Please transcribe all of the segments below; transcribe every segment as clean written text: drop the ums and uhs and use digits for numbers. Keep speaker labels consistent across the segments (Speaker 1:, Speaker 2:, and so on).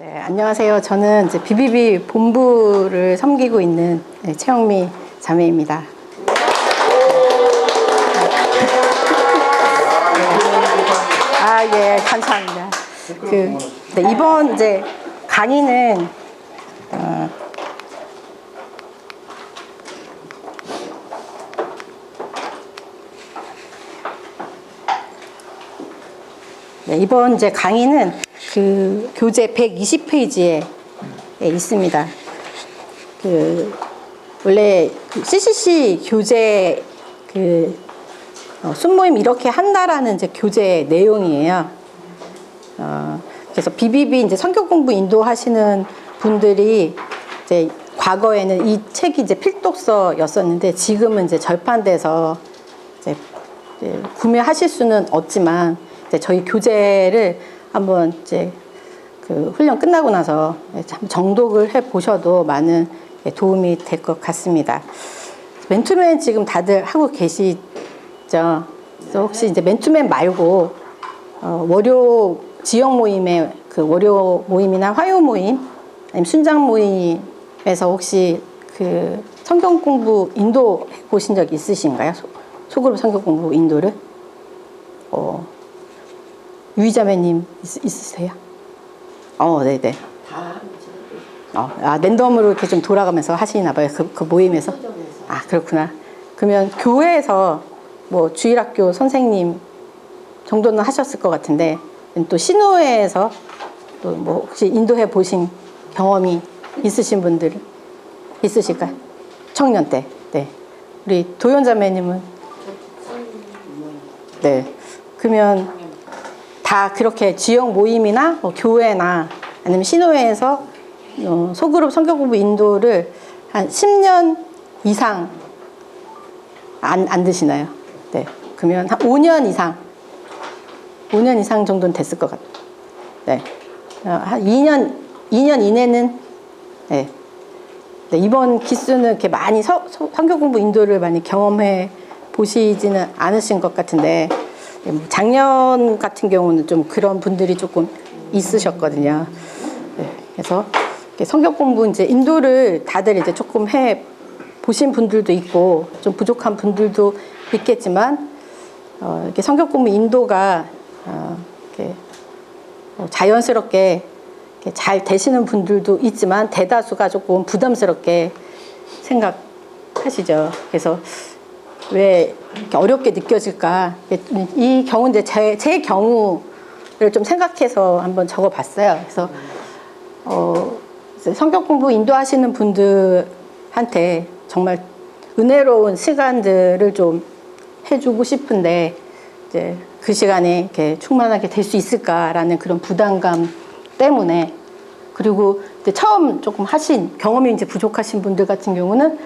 Speaker 1: 네, 안녕하세요. 저는 이제 BBB 본부를 섬기고 있는 최영미 자매입니다. 예, 감사합니다. 네, 이번 이제 강의는 이번 이제 강의는 그 교재 120페이지에 있습니다. 원래 CCC 교재 순모임 이렇게 한다라는 이제 교재 내용이에요. 그래서 BBB 이제 성경 공부 인도하시는 분들이 이제 과거에는 이 책이 이제 필독서였었는데 지금은 이제 절판돼서 이제 구매하실 수는 없지만 이제 저희 교재를 한번 이제 훈련 끝나고 나서 정독을 해 보셔도 많은 도움이 될 것 같습니다. 맨투맨 지금 다들 하고 계시죠? 그래서 혹시 이제 맨투맨 말고 월요 지역 모임의 월요 모임이나 화요 모임 아니면 순장 모임에서 혹시 성경 공부 인도 해 보신 적 있으신가요? 소그룹 성경 공부 인도를? 유이자매님 있으세요? 네네. 랜덤으로 이렇게 좀 돌아가면서 하시나 봐요. 그 모임에서. 그렇구나. 그러면 교회에서 뭐 주일학교 선생님 정도는 하셨을 것 같은데 또 신호회에서 또 뭐 혹시 인도해 보신 경험이 있으신 분들 있으실까요? 청년 때. 네. 우리 도연자매님은? 네. 그러면 다 그렇게 지역 모임이나 교회나 아니면 신호회에서 소그룹 성경 공부 인도를 한 10년 이상 안 드시나요? 네. 그러면 한 5년 이상 정도는 됐을 것 같아요. 네. 한 2년 이내는 네. 이번 기수는 이렇게 많이 성경 공부 인도를 많이 경험해 보시지는 않으신 것 같은데 작년 같은 경우는 좀 그런 분들이 조금 있으셨거든요. 네, 그래서 성경 공부 이제 인도를 다들 이제 조금 해 보신 분들도 있고 좀 부족한 분들도 있겠지만 이렇게 성경 공부 인도가 이렇게 자연스럽게 이렇게 잘 되시는 분들도 있지만 대다수가 조금 부담스럽게 생각하시죠. 그래서 왜 이렇게 어렵게 느껴질까? 이 경우 이제 제 경우를 좀 생각해서 한번 적어봤어요. 그래서 성경 공부 인도하시는 분들한테 정말 은혜로운 시간들을 좀 해주고 싶은데 이제 그 시간에 이렇게 충만하게 될 수 있을까라는 그런 부담감 때문에 그리고 이제 처음 조금 하신 경험이 이제 부족하신 분들 같은 경우는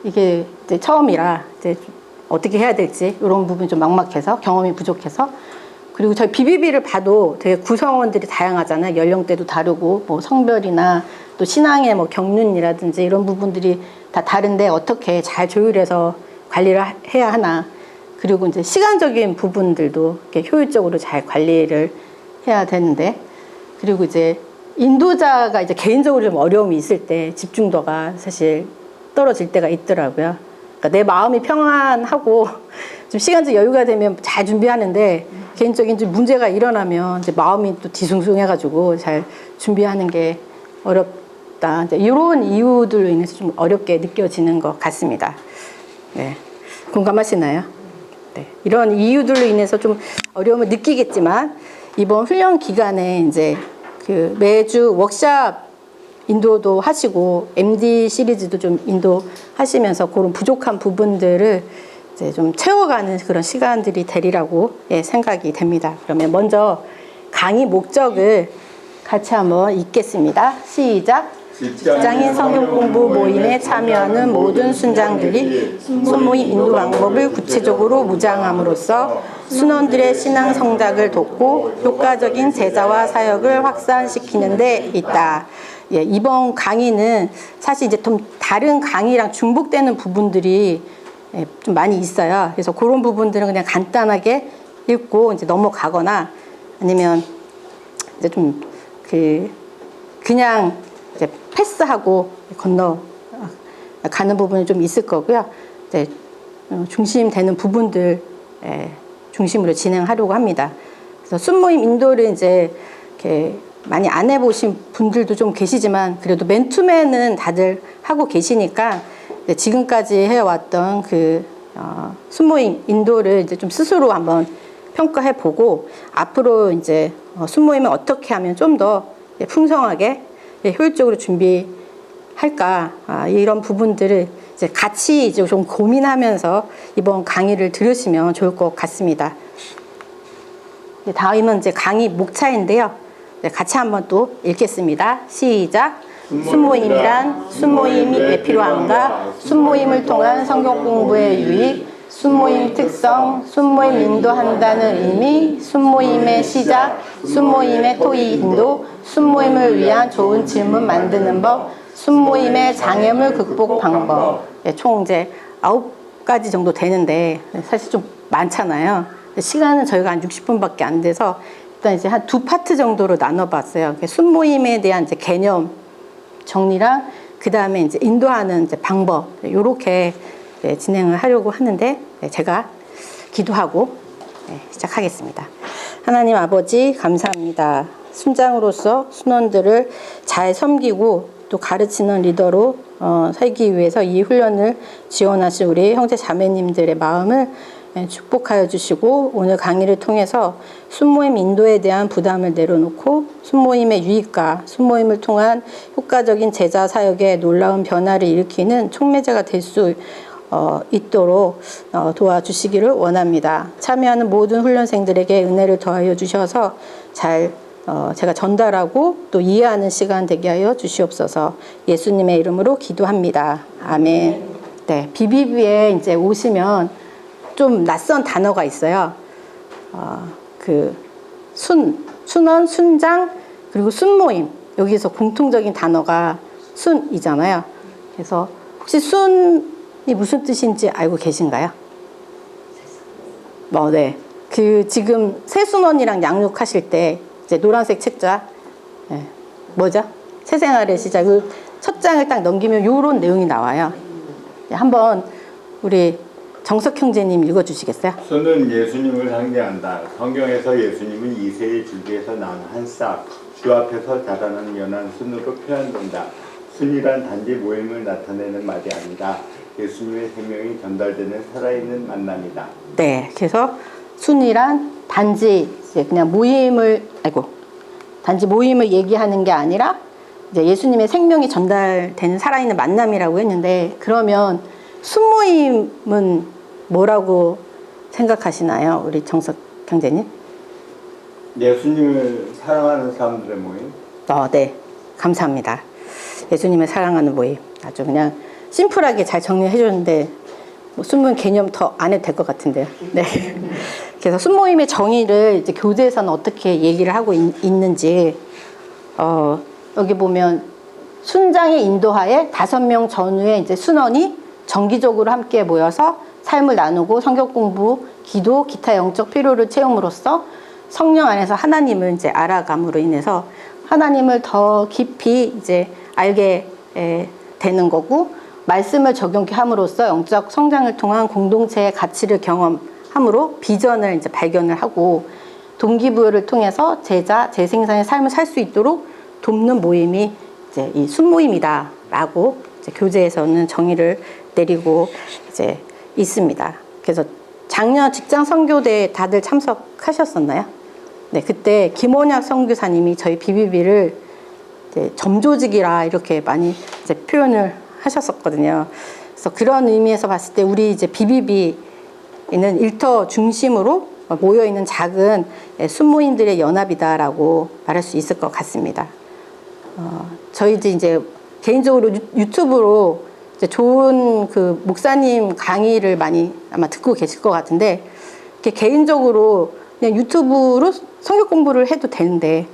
Speaker 1: 이게 이제 처음이라 이제 어떻게 해야 될지 이런 부분이 좀 막막해서 경험이 부족해서 그리고 저희 BBB를 봐도 되게 구성원들이 다양하잖아요. 연령대도 다르고 뭐 성별이나 또 신앙의 뭐 경륜이라든지 이런 부분들이 다 다른데 어떻게 잘 조율해서 관리를 해야 하나 그리고 이제 시간적인 부분들도 이렇게 효율적으로 잘 관리를 해야 되는데 그리고 이제 인도자가 이제 개인적으로 좀 어려움이 있을 때 집중도가 사실 떨어질 때가 있더라고요. 그러니까 내 마음이 평안하고 좀 시간적 여유가 되면 잘 준비하는데 개인적인 좀 문제가 일어나면 이제 마음이 또 뒤숭숭해가지고 잘 준비하는 게 어렵다. 이제 이런 이유들로 인해서 좀 어렵게 느껴지는 것 같습니다. 네. 공감하시나요? 네. 이런 이유들로 인해서 좀 어려움을 느끼겠지만 이번 훈련 기간에 이제 매주 워크샵 인도도 하시고 MD 시리즈도 좀 인도하시면서 그런 부족한 부분들을 이제 좀 채워가는 그런 시간들이 되리라고 생각이 됩니다. 그러면 먼저 강의 목적을 같이 한번 읽겠습니다. 시작! 직장인 성경 공부 모임에 참여하는 모든 순장들이 순모임 인도 방법을 구체적으로 무장함으로써 순원들의 신앙 성장을 돕고 효과적인 제자와 사역을 확산시키는 데 있다. 이번 강의는 사실 이제 좀 다른 강의랑 중복되는 부분들이 좀 많이 있어요. 그래서 그런 부분들은 그냥 간단하게 읽고 이제 넘어가거나 아니면 이제 좀 그냥 이제 패스하고 건너 가는 부분이 좀 있을 거고요. 이제 중심되는 부분들 중심으로 진행하려고 합니다. 그래서 순모임 인도를 이제 이렇게 많이 안 해보신 분들도 좀 계시지만 그래도 맨투맨은 다들 하고 계시니까 지금까지 해왔던 그 순모임 인도를 이제 좀 스스로 한번 평가해 보고 앞으로 이제 순모임을 어떻게 하면 좀 더 풍성하게 효율적으로 준비할까 이런 부분들을 이제 같이 이제 좀 고민하면서 이번 강의를 들으시면 좋을 것 같습니다. 다음은 이제 강의 목차인데요. 같이 한번 또 읽겠습니다. 시작. 순모임이란 순모임이 왜 필요한가? 순모임을 통한 성경 공부의 유익, 순모임 특성, 순모임 인도한다는 의미, 순모임의 시작, 순모임의 토의 인도, 순모임을 위한 좋은 질문 만드는 법, 순모임의 장애물 극복 방법. 총 이제 9가지 정도 되는데 사실 좀 많잖아요. 시간은 저희가 한 60분밖에 안 돼서 일단 이제 한 2파트 정도로 나눠봤어요. 순모임에 대한 이제 개념 정리랑 그 다음에 이제 인도하는 이제 방법 이렇게 진행을 하려고 하는데 제가 기도하고 시작하겠습니다. 하나님 아버지 감사합니다. 순장으로서 순원들을 잘 섬기고 또 가르치는 리더로 살기 위해서 이 훈련을 지원하신 우리 형제 자매님들의 마음을 축복하여 주시고 오늘 강의를 통해서 순모임 인도에 대한 부담을 내려놓고 순모임의 유익과 순모임을 통한 효과적인 제자 사역에 놀라운 변화를 일으키는 촉매제가 될 수 있도록 도와주시기를 원합니다. 참여하는 모든 훈련생들에게 은혜를 더하여 주셔서 잘 제가 전달하고 또 이해하는 시간 되게 하여 주시옵소서. 예수님의 이름으로 기도합니다. 아멘. 네, BBB에 이제 오시면 좀 낯선 단어가 있어요. 그 순원, 순장, 그리고 순모임. 여기서 공통적인 단어가 순이잖아요. 그래서 혹시 순이 무슨 뜻인지 알고 계신가요? 네. 그 지금 새순원이랑 양육하실 때 이제 노란색 책자, 뭐죠? 새생활의 시작. 그 첫 장을 딱 넘기면 이런 내용이 나와요. 한번 우리 정석 형제님 읽어주시겠어요?
Speaker 2: 순은 예수님을 상징한다. 성경에서 예수님은 이새의 줄기에서 난 한 싹, 주 앞에서 자라는 연한 순으로 표현된다. 순이란 단지 모임을 나타내는 말이 아니다. 예수님의 생명이 전달되는 살아있는 만남이다.
Speaker 1: 네, 그래서 순이란 단지 이제 그냥 단지 모임을 얘기하는 게 아니라 이제 예수님의 생명이 전달되는 살아있는 만남이라고 했는데 그러면 순모임은 뭐라고 생각하시나요? 우리 정석 형제님?
Speaker 2: 예수님을 사랑하는 사람들의 모임?
Speaker 1: 네. 감사합니다. 예수님을 사랑하는 모임. 아주 그냥 심플하게 잘 정리해 줬는데 순모임 개념 더 안 해도 될 것 같은데요. 네. 그래서 순모임의 정의를 이제 교재에서는 어떻게 얘기를 하고 있는지 여기 보면 순장의 인도하에 5명 전후의 이제 순원이 정기적으로 함께 모여서 삶을 나누고 성경 공부, 기도, 기타 영적 필요를 채움으로써 성령 안에서 하나님을 이제 알아감으로 인해서 하나님을 더 깊이 이제 알게 되는 거고 말씀을 적용케 함으로써 영적 성장을 통한 공동체의 가치를 경험함으로 비전을 이제 발견을 하고 동기부여를 통해서 제자, 재생산의 삶을 살 수 있도록 돕는 모임이 이제 이 순모임이다라고 이제 교재에서는 정의를 내리고 이제 있습니다. 그래서 작년 직장 선교대에 다들 참석하셨었나요? 네, 그때 김원약 선교사님이 저희 BBB를 이제 점조직이라 이렇게 많이 이제 표현을 하셨었거든요. 그래서 그런 의미에서 봤을 때 우리 이제 BBB는 일터 중심으로 모여 있는 작은 순모임들의 연합이다라고 말할 수 있을 것 같습니다. 저희도 이제 개인적으로 유튜브로 이제 좋은 그 목사님 강의를 많이 아마 듣고 계실 것 같은데 이렇게 개인적으로 그냥 유튜브로 성경 공부를 해도 되는데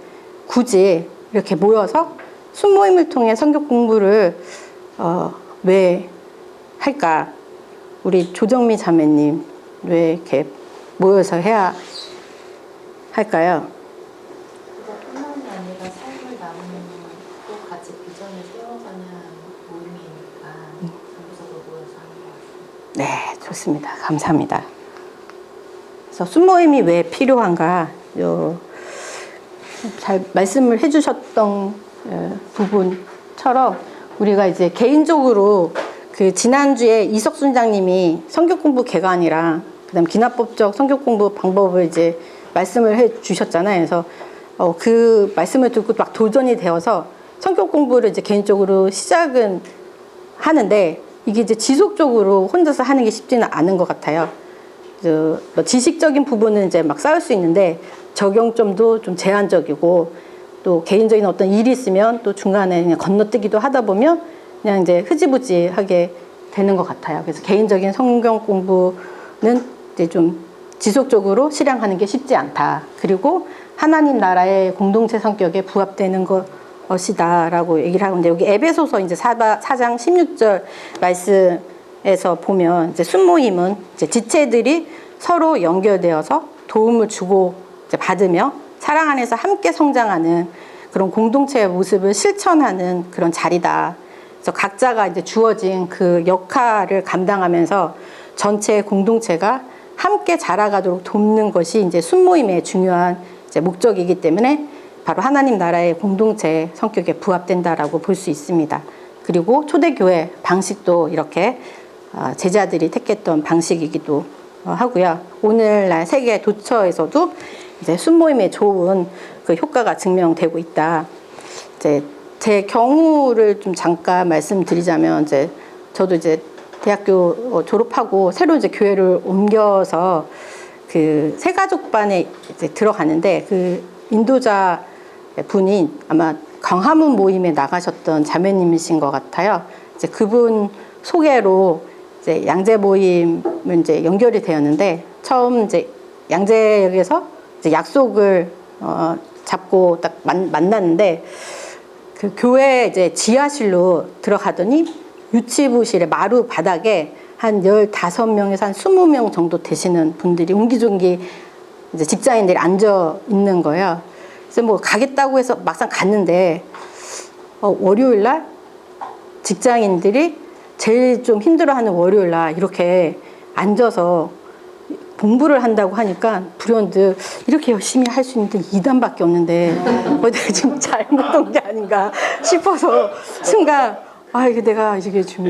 Speaker 1: 굳이 이렇게 모여서 순모임을 통해 성경 공부를 왜 할까? 우리 조정미 자매님 왜 이렇게 모여서 해야 할까요?
Speaker 3: 그뿐만이 아니라 삶을 나누는 같이 비전을 세워가는 모임이니까 여기서도 모여서 하는 것 같습니다.
Speaker 1: 네, 좋습니다. 감사합니다. 그래서 순모임이 왜 필요한가, 잘 말씀을 해주셨던 부분처럼 우리가 이제 개인적으로 그 지난주에 이석순 장님이 성경 공부 개관이랑 그다음 기납법적 성경 공부 방법을 이제 말씀을 해 주셨잖아요. 그래서 그 말씀을 듣고 막 도전이 되어서 성경 공부를 이제 개인적으로 시작은 하는데 이게 이제 지속적으로 혼자서 하는 게 쉽지는 않은 것 같아요. 뭐 지식적인 부분은 이제 막 쌓을 수 있는데 적용점도 좀 제한적이고 또 개인적인 어떤 일이 있으면 또 중간에 그냥 건너뛰기도 하다 보면 그냥 이제 흐지부지하게 되는 것 같아요. 그래서 개인적인 성경 공부는 이제 좀 지속적으로 실행하는 게 쉽지 않다. 그리고 하나님 나라의 공동체 성격에 부합되는 것이다라고 얘기를 하는데 여기 에베소서 이제 4장 16절 말씀에서 보면 이제 순모임은 이제 지체들이 서로 연결되어서 도움을 주고 이제 받으며 사랑 안에서 함께 성장하는 그런 공동체의 모습을 실천하는 그런 자리다. 그래서 각자가 이제 주어진 그 역할을 감당하면서 전체 공동체가 함께 자라가도록 돕는 것이 이제 순모임의 중요한 이제 목적이기 때문에 바로 하나님 나라의 공동체 성격에 부합된다라고 볼 수 있습니다. 그리고 초대교회 방식도 이렇게 제자들이 택했던 방식이기도 하고요. 오늘날 세계 도처에서도 이제 순모임에 좋은 그 효과가 증명되고 있다. 이제 제 경우를 좀 잠깐 말씀드리자면 이제 저도 이제 대학교 졸업하고 새로 이제 교회를 옮겨서 그 새가족반에 이제 들어가는데 그 인도자 분이 아마 광화문 모임에 나가셨던 자매님이신 것 같아요. 이제 그분 소개로 이제 양재 모임을 이제 연결이 되었는데 처음 이제 양재역에서 이제 약속을 잡고 딱 만났는데 그 교회 이제 지하실로 들어가더니 유치부실의 마루 바닥에 한 15명에서 한 20명 정도 되시는 분들이 옹기종기 이제 직장인들이 앉아 있는 거예요. 그래서 뭐 가겠다고 해서 막상 갔는데 월요일 날 직장인들이 제일 좀 힘들어하는 월요일 날 이렇게 앉아서 공부를 한다고 하니까 불현듯 이렇게 열심히 할 수 있는 2단밖에 없는데 내가 지금 잘못 온 게 아닌가 싶어서 순간 이게 내가 이게 좀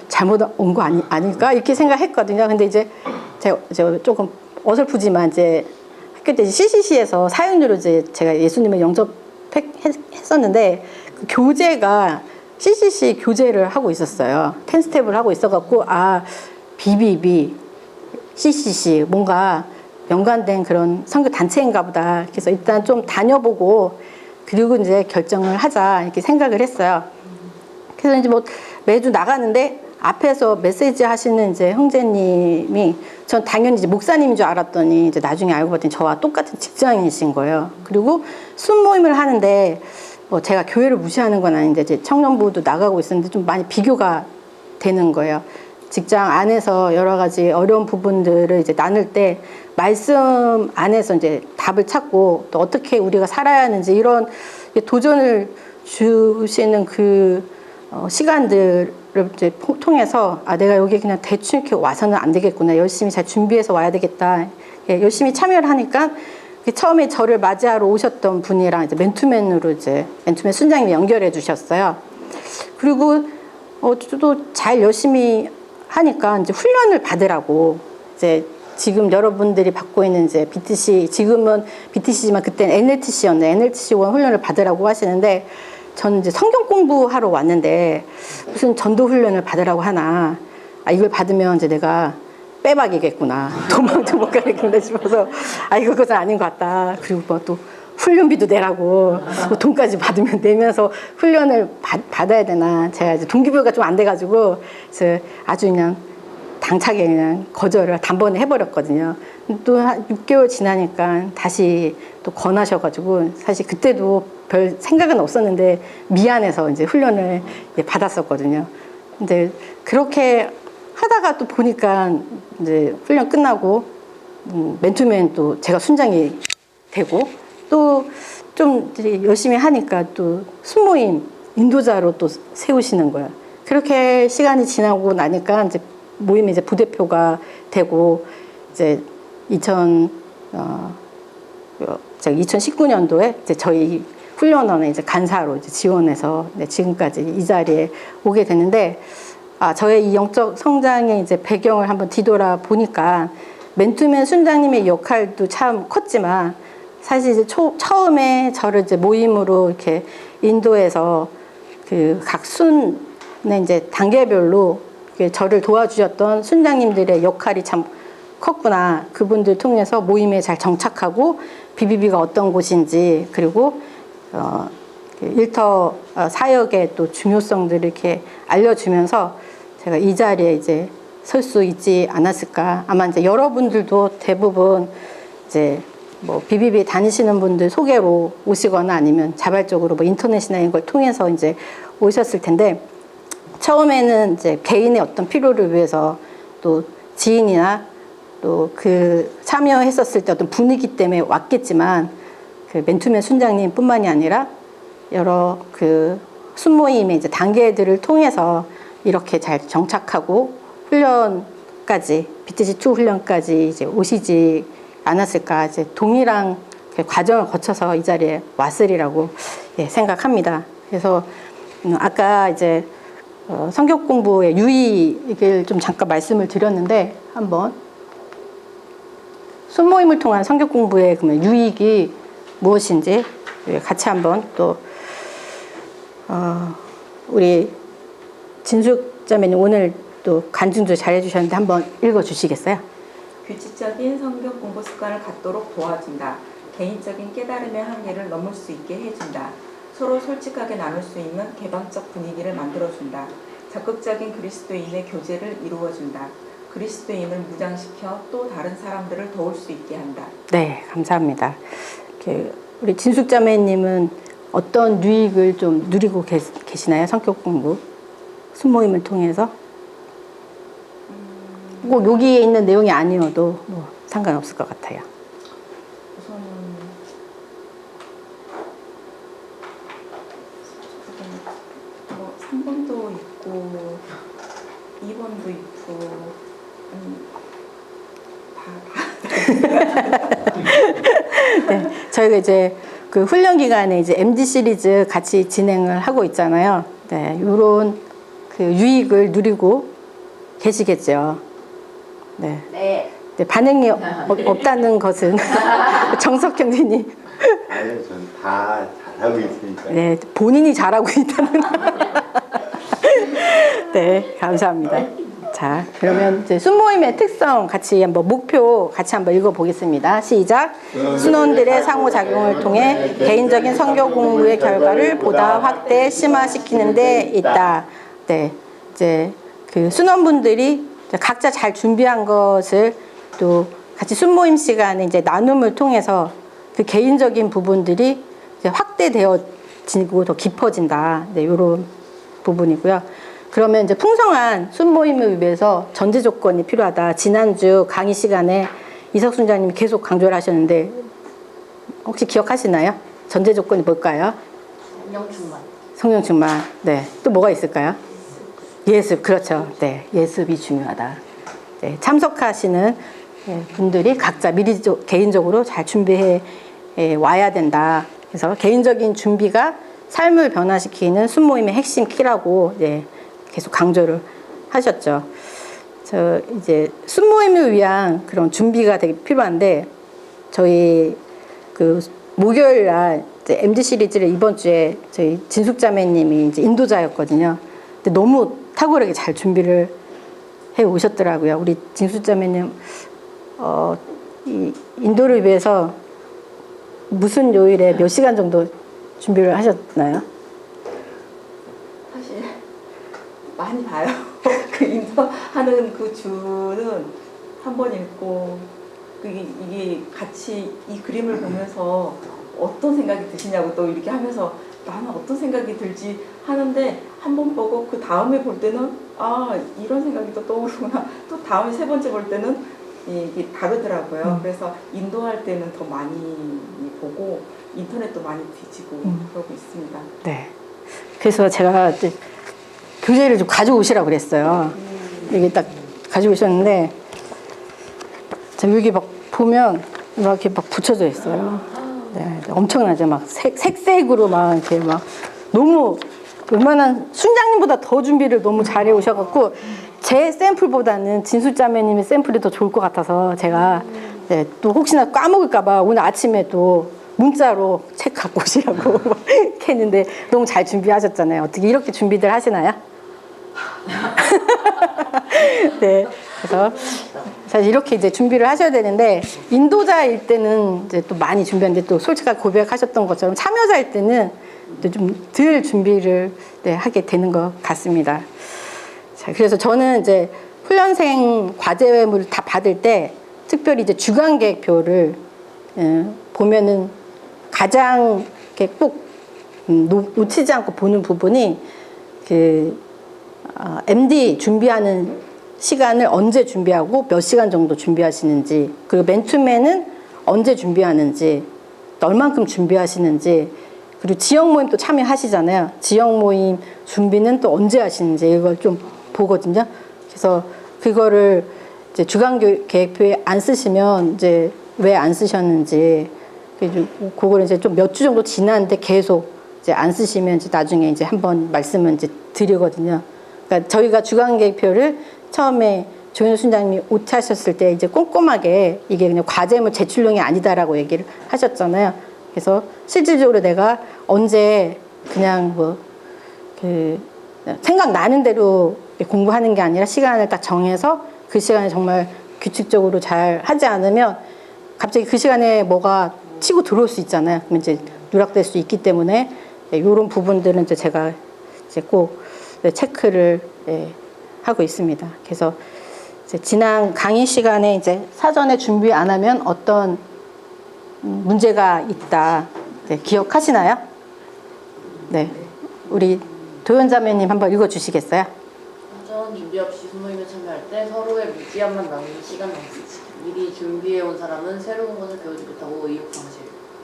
Speaker 1: 잘못 온 거 아닐까 이렇게 생각했거든요. 근데 이제 제가 조금 어설프지만 이제 학교 때 CCC에서 사역료로 이제 제가 예수님을 영접했었는데 그 교재가 CCC 교재를 하고 있었어요. 10스텝을 하고 있어갖고 BBB CCC 뭔가 연관된 그런 선교 단체인가 보다. 그래서 일단 좀 다녀보고 그리고 이제 결정을 하자 이렇게 생각을 했어요. 그래서 이제 뭐 매주 나가는데 앞에서 메시지 하시는 이제 형제님이 전 당연히 이제 목사님인 줄 알았더니 이제 나중에 알고 봤더니 저와 똑같은 직장인이신 거예요. 그리고 순모임을 하는데 뭐 제가 교회를 무시하는 건 아닌데 이제 청년부도 나가고 있었는데 좀 많이 비교가 되는 거예요. 직장 안에서 여러 가지 어려운 부분들을 이제 나눌 때 말씀 안에서 이제 답을 찾고 또 어떻게 우리가 살아야 하는지 이런 도전을 주시는 그 시간들을 이제 통해서 내가 여기 그냥 대충 이렇게 와서는 안 되겠구나. 열심히 잘 준비해서 와야 되겠다. 열심히 참여를 하니까 처음에 저를 맞이하러 오셨던 분이랑 이제 맨투맨으로 이제 맨투맨 순장님이 연결해 주셨어요. 그리고 또 잘 열심히 하니까 이제 훈련을 받으라고 이제 지금 여러분들이 받고 있는 이제 BTC 지금은 BTC지만 그때는 NLTC였네. NLTC1 훈련을 받으라고 하시는데 저는 이제 성경 공부하러 왔는데 무슨 전도 훈련을 받으라고 하나. 이걸 받으면 이제 내가 빼박이겠구나. 도망도 못 가겠구나 싶어서 이거 그것은 아닌 것 같다. 그리고 뭐 또 훈련비도 내라고 뭐 돈까지 내면서 훈련을 받아야 되나. 제가 이제 동기부여가 좀 안 돼가지고 그래서 아주 그냥 당차게 그냥 거절을 단번에 해버렸거든요. 또 한 6개월 지나니까 다시 또 권하셔가지고 사실 그때도 별 생각은 없었는데 미안해서 이제 훈련을 받았었거든요. 근데 그렇게 하다가 또 보니까 이제 훈련 끝나고 맨투맨 또 제가 순장이 되고 또 좀 이제 열심히 하니까 또 순모임 인도자로 또 세우시는 거야. 그렇게 시간이 지나고 나니까 이제 모임의 이제 부대표가 되고 이제 2019년도에 이제 저희 훈련원에 이제 간사로 이제 지원해서 지금까지 이 자리에 오게 됐는데, 저의 이 영적 성장의 이제 배경을 한번 뒤돌아 보니까 맨투맨 순장님의 역할도 참 컸지만, 사실 이제 처음에 저를 이제 모임으로 이렇게 인도해서 그 각 순의 이제 단계별로 저를 도와주셨던 순장님들의 역할이 참 컸구나. 그분들 통해서 모임에 잘 정착하고 BBB가 어떤 곳인지, 그리고 일터 사역의 또 중요성들을 이렇게 알려주면서 제가 이 자리에 이제 설 수 있지 않았을까. 아마 이제 여러분들도 대부분 이제 뭐 BBB 다니시는 분들 소개로 오시거나 아니면 자발적으로 뭐 인터넷이나 이런 걸 통해서 이제 오셨을 텐데, 처음에는 이제 개인의 어떤 필요를 위해서 또 지인이나 또 그 참여했었을 때 어떤 분위기 때문에 왔겠지만, 그 맨투맨 순장님 뿐만이 아니라 여러 그 순모임의 이제 단계들을 통해서 이렇게 잘 정착하고 훈련까지, BTC2 훈련까지 이제 오시지 않았을까. 이제 동일한 과정을 거쳐서 이 자리에 왔으리라고 생각합니다. 그래서 아까 이제 성경 공부의 유익을 좀 잠깐 말씀을 드렸는데, 한번 순모임을 통한 성경 공부의 그러면 유익이 무엇인지 같이 한번 또 우리 진숙 자매님 오늘 또 간증도 잘해주셨는데 한번 읽어주시겠어요?
Speaker 4: 규칙적인 성경 공부 습관을 갖도록 도와준다. 개인적인 깨달음의 한계를 넘을 수 있게 해준다. 서로 솔직하게 나눌 수 있는 개방적 분위기를 만들어준다. 적극적인 그리스도인의 교제를 이루어준다. 그리스도인을 무장시켜 또 다른 사람들을 도울 수 있게 한다.
Speaker 1: 네, 감사합니다. 우리 진숙 자매님은 어떤 유익을 좀 누리고 계시나요? 성격 공부 순모임을 통해서? 꼭 여기에 있는 내용이 아니어도 뭐 상관없을 것 같아요.
Speaker 4: 우선은 뭐 3번도 있고 2번도 있고
Speaker 1: 네, 저희가 이제 그 훈련 기간에 이제 MD 시리즈 같이 진행을 하고 있잖아요. 네, 이런 그 유익을 누리고 계시겠죠. 네.
Speaker 3: 네.
Speaker 1: 네, 반응이 없다는 것은 정석 경리님.
Speaker 2: 아니요, 전 다 잘하고 있으니까.
Speaker 1: 네, 본인이 잘하고 있다는. 네, 감사합니다. 자, 그러면 이제 순모임의 특성 같이 한번 목표 같이 한번 읽어보겠습니다. 시작. 순원들의 상호작용을 통해 개인적인 성경 공부의 결과를 보다 확대 심화시키는 데 있다. 네, 이제 그 순원분들이 각자 잘 준비한 것을 또 같이 순모임 시간에 이제 나눔을 통해서 그 개인적인 부분들이 이제 확대되어지고 더 깊어진다. 네, 이런 부분이고요. 그러면 이제 풍성한 순모임을 위해서 전제 조건이 필요하다. 지난주 강의 시간에 이석 순장님이 계속 강조를 하셨는데 혹시 기억하시나요? 전제 조건이 뭘까요?
Speaker 3: 성령 충만.
Speaker 1: 성령 충만. 네. 또 뭐가 있을까요? 예습. 그렇죠. 네. 예습이 중요하다. 네. 참석하시는 분들이 각자 미리 개인적으로 잘 준비해 와야 된다. 그래서 개인적인 준비가 삶을 변화시키는 순모임의 핵심 키라고 계속 강조를 하셨죠. 저 이제 순모임을 위한 그런 준비가 되게 필요한데, 저희 그 목요일 날 이제 MD 시리즈를 이번 주에 저희 진숙 자매님이 이제 인도자였거든요. 근데 너무 탁월하게 잘 준비를 해 오셨더라고요. 우리 진숙 자매님 이 인도를 위해서 무슨 요일에 몇 시간 정도 준비를 하셨나요?
Speaker 4: 사실 많이 봐요. 그 인도하는 그 주는 한 번 읽고 이게 같이 이 그림을 보면서 어떤 생각이 드시냐고 또 이렇게 하면서 나는 어떤 생각이 들지 하는데 한 번 보고 그 다음에 볼 때는 이런 생각이 또 떠오르구나. 또 다음에 세 번째 볼 때는 이게 다르더라고요. 그래서 인도할 때는 더 많이 보고 인터넷도 많이 뒤지고 그러고 있습니다.
Speaker 1: 네. 그래서 제가 이제 교재를 좀 가져오시라고 그랬어요. 이게 딱 가지고 오셨는데, 자, 여기 막 보면 이렇게 막 붙여져 있어요. 네, 엄청나죠. 막 색색으로 막 이렇게 막 너무 웬만한 순장님보다 더 준비를 너무 잘해 오셔갖고 제 샘플보다는 진수자매님의 샘플이 더 좋을 것 같아서 제가 네, 또 혹시나 까먹을까봐 오늘 아침에 또 문자로 책 갖고 오시라고 이렇게 했는데 너무 잘 준비하셨잖아요. 어떻게 이렇게 준비들 하시나요? 네, 그래서 사실 이렇게 이제 준비를 하셔야 되는데 인도자일 때는 이제 또 많이 준비하는데 또 솔직하게 고백하셨던 것처럼 참여자일 때는 좀 덜 준비를 네, 하게 되는 것 같습니다. 자, 그래서 저는 이제 훈련생 과제물을 다 받을 때 특별히 이제 주간 계획표를 보면은 가장 이렇게 꼭 놓치지 않고 보는 부분이 MD 준비하는 시간을 언제 준비하고 몇 시간 정도 준비하시는지, 그리고 맨투맨은 언제 준비하는지, 얼만큼 준비하시는지, 그리고 지역 모임 또 참여하시잖아요. 지역 모임 준비는 또 언제 하시는지 이걸 좀 보거든요. 그래서 그거를 이제 주간 계획표에 안 쓰시면 이제 왜 안 쓰셨는지, 그거를 이제 좀 몇 주 정도 지났는데 계속 이제 안 쓰시면 이제 나중에 이제 한번 말씀을 이제 드리거든요. 그러니까 저희가 주간 계획표를 처음에 조윤 순장님이 오차하셨을 때 이제 꼼꼼하게 이게 그냥 과제물 제출용이 아니다라고 얘기를 하셨잖아요. 그래서 실질적으로 내가 언제 그냥 생각나는 대로 공부하는 게 아니라 시간을 딱 정해서 그 시간에 정말 규칙적으로 잘 하지 않으면 갑자기 그 시간에 뭐가 치고 들어올 수 있잖아요. 그럼 이제 누락될 수 있기 때문에 이런 부분들은 이제 제가 이제 꼭 체크를 하고 있습니다. 그래서 이제 지난 강의 시간에 이제 사전에 준비 안 하면 어떤 문제가 있다. 네, 기억하시나요? 네. 우리 도연자매님 한번 읽어주시겠어요?
Speaker 5: 사전 준비 없이 소모임에 참여할 때 서로의 무지함만 나누는 시간 낭비. 미리 준비해온 사람은 새로운 것을 배우지 못하고 의욕 상실.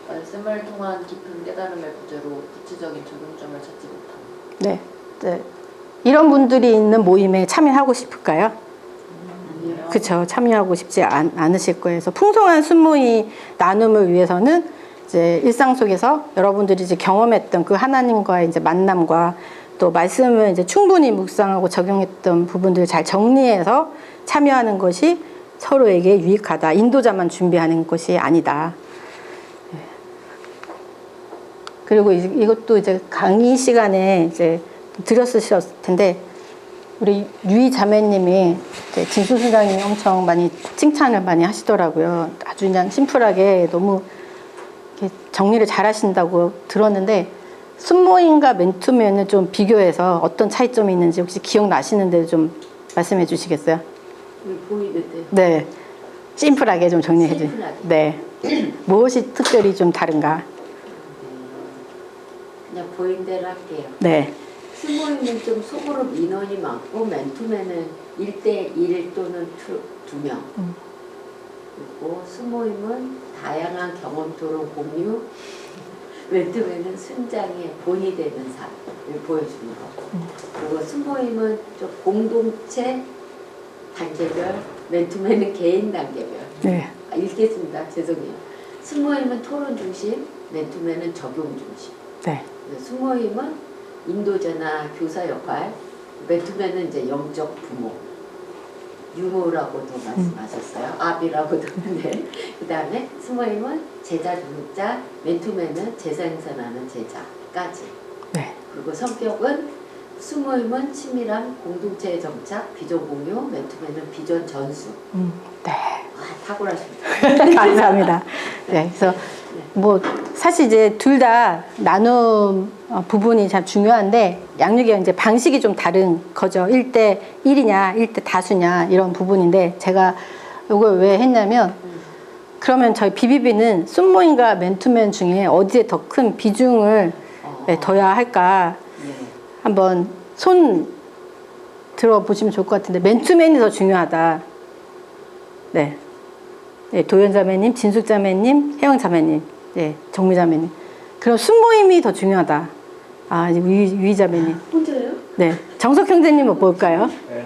Speaker 5: 말씀을 통한 깊은 깨달음의 부재로 구체적인 적용점을 찾지 못함.
Speaker 1: 네. 네. 이런 분들이 있는 모임에 참여하고 싶을까요? 그렇죠. 참여하고 싶지 않으실 거예요. 그래서 풍성한 순모의 나눔을 위해서는 이제 일상 속에서 여러분들이 이제 경험했던 그 하나님과의 이제 만남과 또 말씀을 이제 충분히 묵상하고 적용했던 부분들을 잘 정리해서 참여하는 것이 서로에게 유익하다. 인도자만 준비하는 것이 아니다. 그리고 이것도 이제 강의 시간에 이제 들었으셨을 텐데, 우리 유희 자매님이 진수 순장님이 엄청 많이 칭찬을 많이 하시더라고요. 아주 그냥 심플하게 너무 이렇게 정리를 잘 하신다고 들었는데, 순모임과 맨투맨을 좀 비교해서 어떤 차이점이 있는지 혹시 기억나시는데 좀 말씀해 주시겠어요?
Speaker 6: 보이는데.
Speaker 1: 네. 심플하게 좀 정리해 주세요.
Speaker 6: 심플하게.
Speaker 1: 네. 무엇이 특별히 좀 다른가?
Speaker 6: 그냥 보인 대로 할게요.
Speaker 1: 네.
Speaker 6: 스모임은 좀 소그룹 인원이 많고 맨투맨은 1대1 또는 2명. 그리고 스모임은 다양한 경험 토론 공유. 맨투맨은 순장의 본이 되는 삶을 보여주는 거. 그리고 스모임은 좀 공동체 단계별, 맨투맨은 개인 단계별.
Speaker 1: 네.
Speaker 6: 읽겠습니다. 죄송해요. 스모임은 토론 중심, 맨투맨은 적용 중심.
Speaker 1: 네.
Speaker 6: 스모임은 인도자나 교사 역할, 맨투맨은 이제 영적 부모, 유모라고도 말씀하셨어요. 아비라고도. 네. 그 다음에 스모임은 제자 중자, 맨투맨은 제사 행선하는 제자까지.
Speaker 1: 네.
Speaker 6: 그리고 성격은 스모임은 친밀함, 공동체의 정착, 비전 공유, 맨투맨은 비전 전수.
Speaker 1: 네.
Speaker 6: 아, 탁월하십니다.
Speaker 1: 감사합니다. 네, 그래서 뭐 사실 이제 둘 다 나눔 부분이 참 중요한데 양육의 이제 방식이 좀 다른 거죠. 1대 1이냐, 1대 다수냐 이런 부분인데 제가 이걸 왜 했냐면 그러면 저희 BBB는 순모임과 맨투맨 중에 어디에 더 큰 비중을 둬야 할까 한번 손 들어보시면 좋을 것 같은데 맨투맨이 더 중요하다. 네. 네, 도연자매님, 진숙자매님, 혜영자매님, 네, 정미자매님. 그럼 순모임이 더 중요하다. 아, 유이자매님.
Speaker 6: 혼자요?
Speaker 1: 네. 정석 형제님은 뭘까요?
Speaker 2: 네,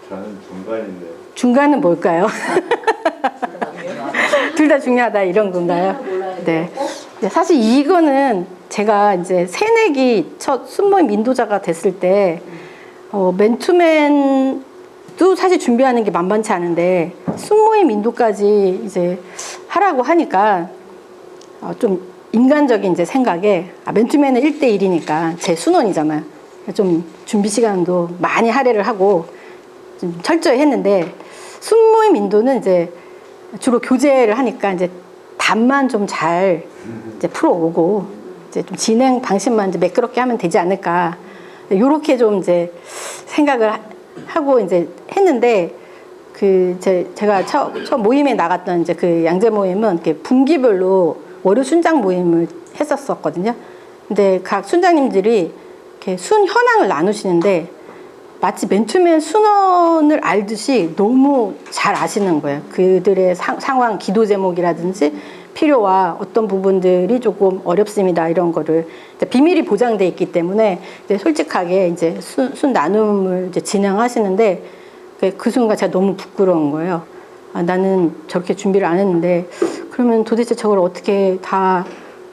Speaker 2: 저는 중간인데요.
Speaker 1: 중간은 뭘까요? 둘 다 중요하다 이런 건가요?
Speaker 6: 몰라요.
Speaker 1: 네. 네, 사실 이거는 제가 이제 새내기 첫 순모임 인도자가 됐을 때 맨투맨도 사실 준비하는 게 만만치 않은데 순모임 인도까지 이제 하라고 하니까 좀 인간적인 이제 생각에 맨투맨은 1대1이니까 제 순원이잖아요. 좀 준비 시간도 많이 할애를 하고 좀 철저히 했는데 순모임 인도는 이제 주로 교재를 하니까 이제 답만 좀 잘 이제 풀어오고 이제 좀 진행 방식만 이제 매끄럽게 하면 되지 않을까 요렇게 좀 이제 생각을 하고 이제 했는데 제가 처음 모임에 나갔던 이제 그 양재 모임은 이렇게 분기별로 월요 순장 모임을 했었거든요. 근데 각 순장님들이 이렇게 순 현황을 나누시는데 마치 맨투맨 순원을 알듯이 너무 잘 아시는 거예요. 그들의 상황, 기도 제목이라든지 필요와 어떤 부분들이 조금 어렵습니다. 이런 거를 비밀이 보장돼 있기 때문에 이제 솔직하게 이제 순 나눔을 이제 진행하시는데 그 순간 제가 너무 부끄러운 거예요. 아, 나는 저렇게 준비를 안 했는데 그러면 도대체 저걸 어떻게 다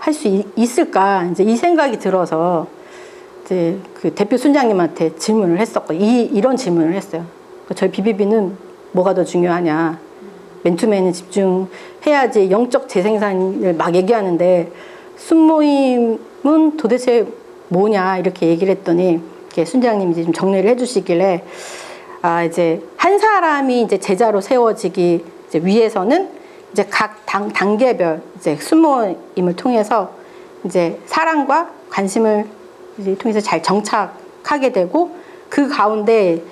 Speaker 1: 할 수 있을까? 이제 이 생각이 들어서 이제 그 대표 순장님한테 질문을 했었고 이런 질문을 했어요. 저희 BBB는 뭐가 더 중요하냐? 맨투맨은 집중해야지 영적 재생산을 막 얘기하는데 순모임은 도대체 뭐냐 이렇게 얘기를 했더니 이렇게 순장님이 이제 좀 정리를 해주시길래 이제 한 사람이 이제 제자로 세워지기 이제 위해서는 이제 각 단계별 이제 순모임을 통해서 이제 사랑과 관심을 이제 통해서 잘 정착하게 되고 그 가운데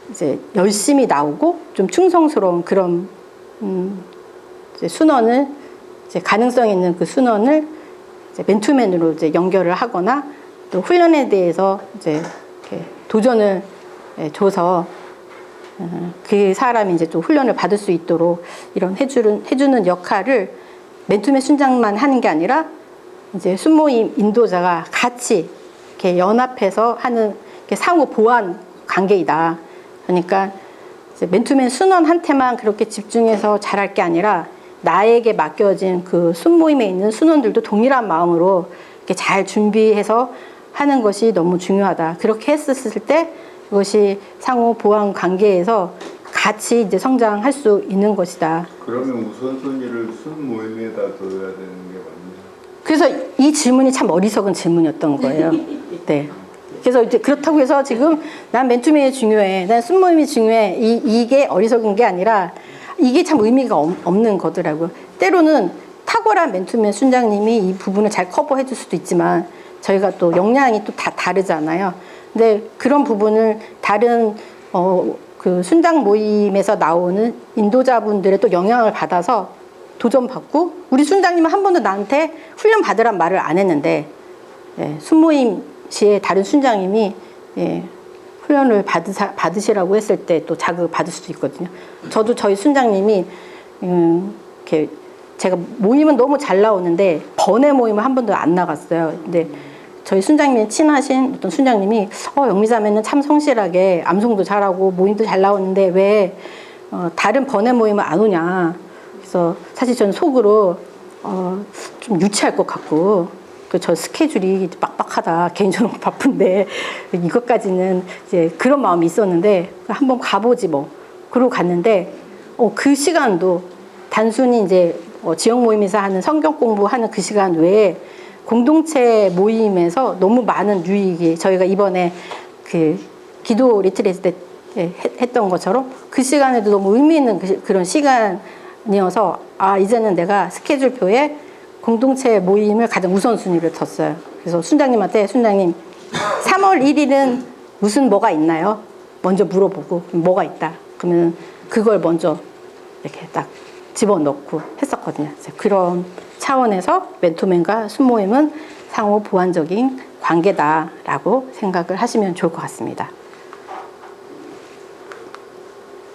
Speaker 1: 이제 열심히 나오고 좀 충성스러운 그런 이제 순원을 이제 가능성 있는 그 순원을 이제 맨투맨으로 이제 연결을 하거나 또 훈련에 대해서 이제 이렇게 도전을 줘서 그 사람이 이제 좀 훈련을 받을 수 있도록 이런 해주는 역할을 맨투맨 순장만 하는 게 아니라 이제 순모임 인도자가 같이 이렇게 연합해서 하는 상호 보완 관계이다. 그러니까 이제 맨투맨 순원한테만 그렇게 집중해서 잘할 게 아니라 나에게 맡겨진 그 순모임에 있는 순원들도 동일한 마음으로 이렇게 잘 준비해서 하는 것이 너무 중요하다. 그렇게 했었을 때 그것이 상호 보완 관계에서 같이 이제 성장할 수 있는 것이다.
Speaker 2: 그러면 우선순위를 순 모임에다 둬야 되는 게 맞나요?
Speaker 1: 그래서 이 질문이 참 어리석은 질문이었던 거예요. 네. 그래서 이제 그렇다고 해서 지금 난 맨투맨이 중요해, 난 순모임이 중요해, 이게 어리석은 게 아니라 이게 참 의미가 없는 거더라고요. 때로는 탁월한 맨투맨 순장님이 이 부분을 잘 커버해 줄 수도 있지만 저희가 또 역량이 또 다 다르잖아요. 근데 그런 부분을 다른 그 순장 모임에서 나오는 인도자분들의 또 영향을 받아서 도전받고 우리 순장님은 한 번도 나한테 훈련 받으란 말을 안 했는데 순모임 시에 다른 순장님이 훈련을 받으시라고 했을 때 또 자극을 받을 수도 있거든요. 저도 저희 순장님이 이렇게 제가 모임은 너무 잘 나오는데 번외 모임을 한 번도 안 나갔어요. 근데 저희 순장님이 친하신 어떤 순장님이 영미자매는 참 성실하게 암송도 잘하고 모임도 잘 나오는데 왜 다른 번외 모임은 안 오냐. 그래서 사실 저는 속으로 좀 유치할 것 같고 저 스케줄이 빡빡하다. 개인적으로 바쁜데 이것까지는 이제 그런 마음이 있었는데 한번 가보지 뭐. 그러고 갔는데 그 시간도 단순히 이제 지역 모임에서 하는 성경 공부하는 그 시간 외에 공동체 모임에서 너무 많은 유익이 저희가 이번에 그 기도 리트리트 때 했던 것처럼 그 시간에도 너무 의미 있는 그런 시간이어서 이제는 내가 스케줄표에 공동체 모임을 가장 우선순위를 뒀어요. 그래서 순장님한테 순장님 3월 1일은 무슨 뭐가 있나요? 먼저 물어보고 뭐가 있다. 그러면 그걸 먼저 이렇게 딱 집어넣고 했었거든요. 그런 차원에서 맨투맨과 순모임은 상호 보완적인 관계다라고 생각을 하시면 좋을 것 같습니다.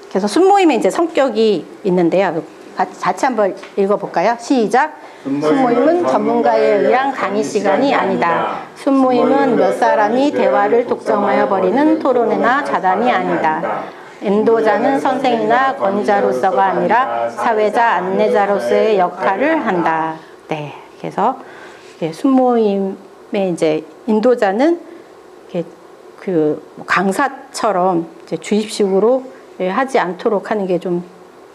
Speaker 1: 그래서 순모임에 이제 성격이 있는데요. 같이 한번 읽어볼까요? 시작. 순모임은 전문가에 의한 강의 시간이 아니다. 순모임은 몇 사람이 대화를 독점하여 버리는 토론회나 자담이 아니다. 인도자는 선생이나 권위자로서가 아니라 사회자, 안내자로서의 역할을 한다. 네, 그래서 순모임의 이제 인도자는 그 강사처럼 이제 주입식으로 하지 않도록 하는 게 좀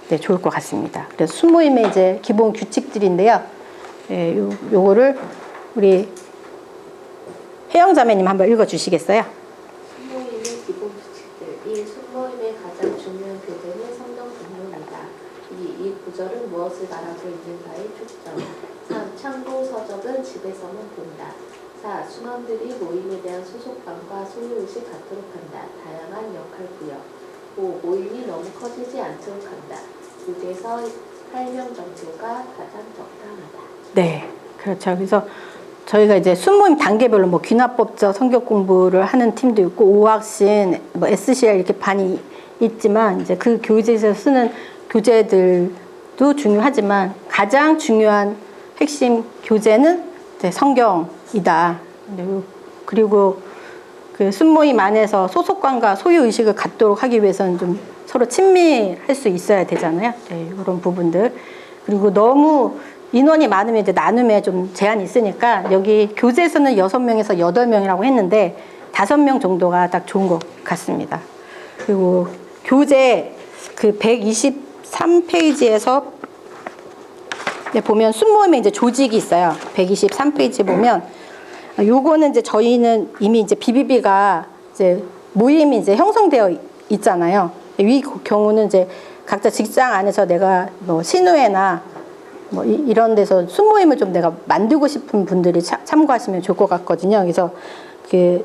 Speaker 1: 좋을 것 같습니다. 그래서 순모임의 이제 기본 규칙들인데요. 요거를 우리 혜영자매님 한번 읽어주시겠어요?
Speaker 6: 순모임의 기본 규칙들. 이 순모임의 가장 중요한 교재는 성경 본문이다. 이 구절은 무엇을 말하고 있는가에 초점. 3. 참고 서적은 집에서만 본다. 4. 순원들이 모임에 대한 소속감과 소유의식 갖도록 한다. 다양한 역할 부여. 5. 모임이 너무 커지지 않도록 한다. 6에서 8명 정도가 가장 적당하다.
Speaker 1: 네, 그렇죠. 그래서 저희가 이제 순모임 단계별로 뭐 귀납법적 성경 공부를 하는 팀도 있고 오학신, 뭐 SCR 이렇게 반이 있지만 이제 그 교재에서 쓰는 교재들도 중요하지만 가장 중요한 핵심 교재는 이제 성경이다. 그리고 그 순모임 안에서 소속감과 소유 의식을 갖도록 하기 위해서는 좀 서로 친밀할 수 있어야 되잖아요. 네, 이런 부분들. 그리고 너무 인원이 많으면 이제 나눔에 좀 제한이 있으니까 여기 교재에서는 6명에서 8명이라고 했는데 5명 정도가 딱 좋은 것 같습니다. 그리고 교재 그 123페이지에서 보면 순모임에 이제 조직이 있어요. 123페이지 보면 요거는 이제 저희는 이미 이제 BBB가 이제 모임이 이제 형성되어 있잖아요. 이 경우는 이제 각자 직장 안에서 내가 뭐 신우회나 뭐 이런 데서 순모임을 좀 내가 만들고 싶은 분들이 참고하시면 좋을 것 같거든요. 그래서 그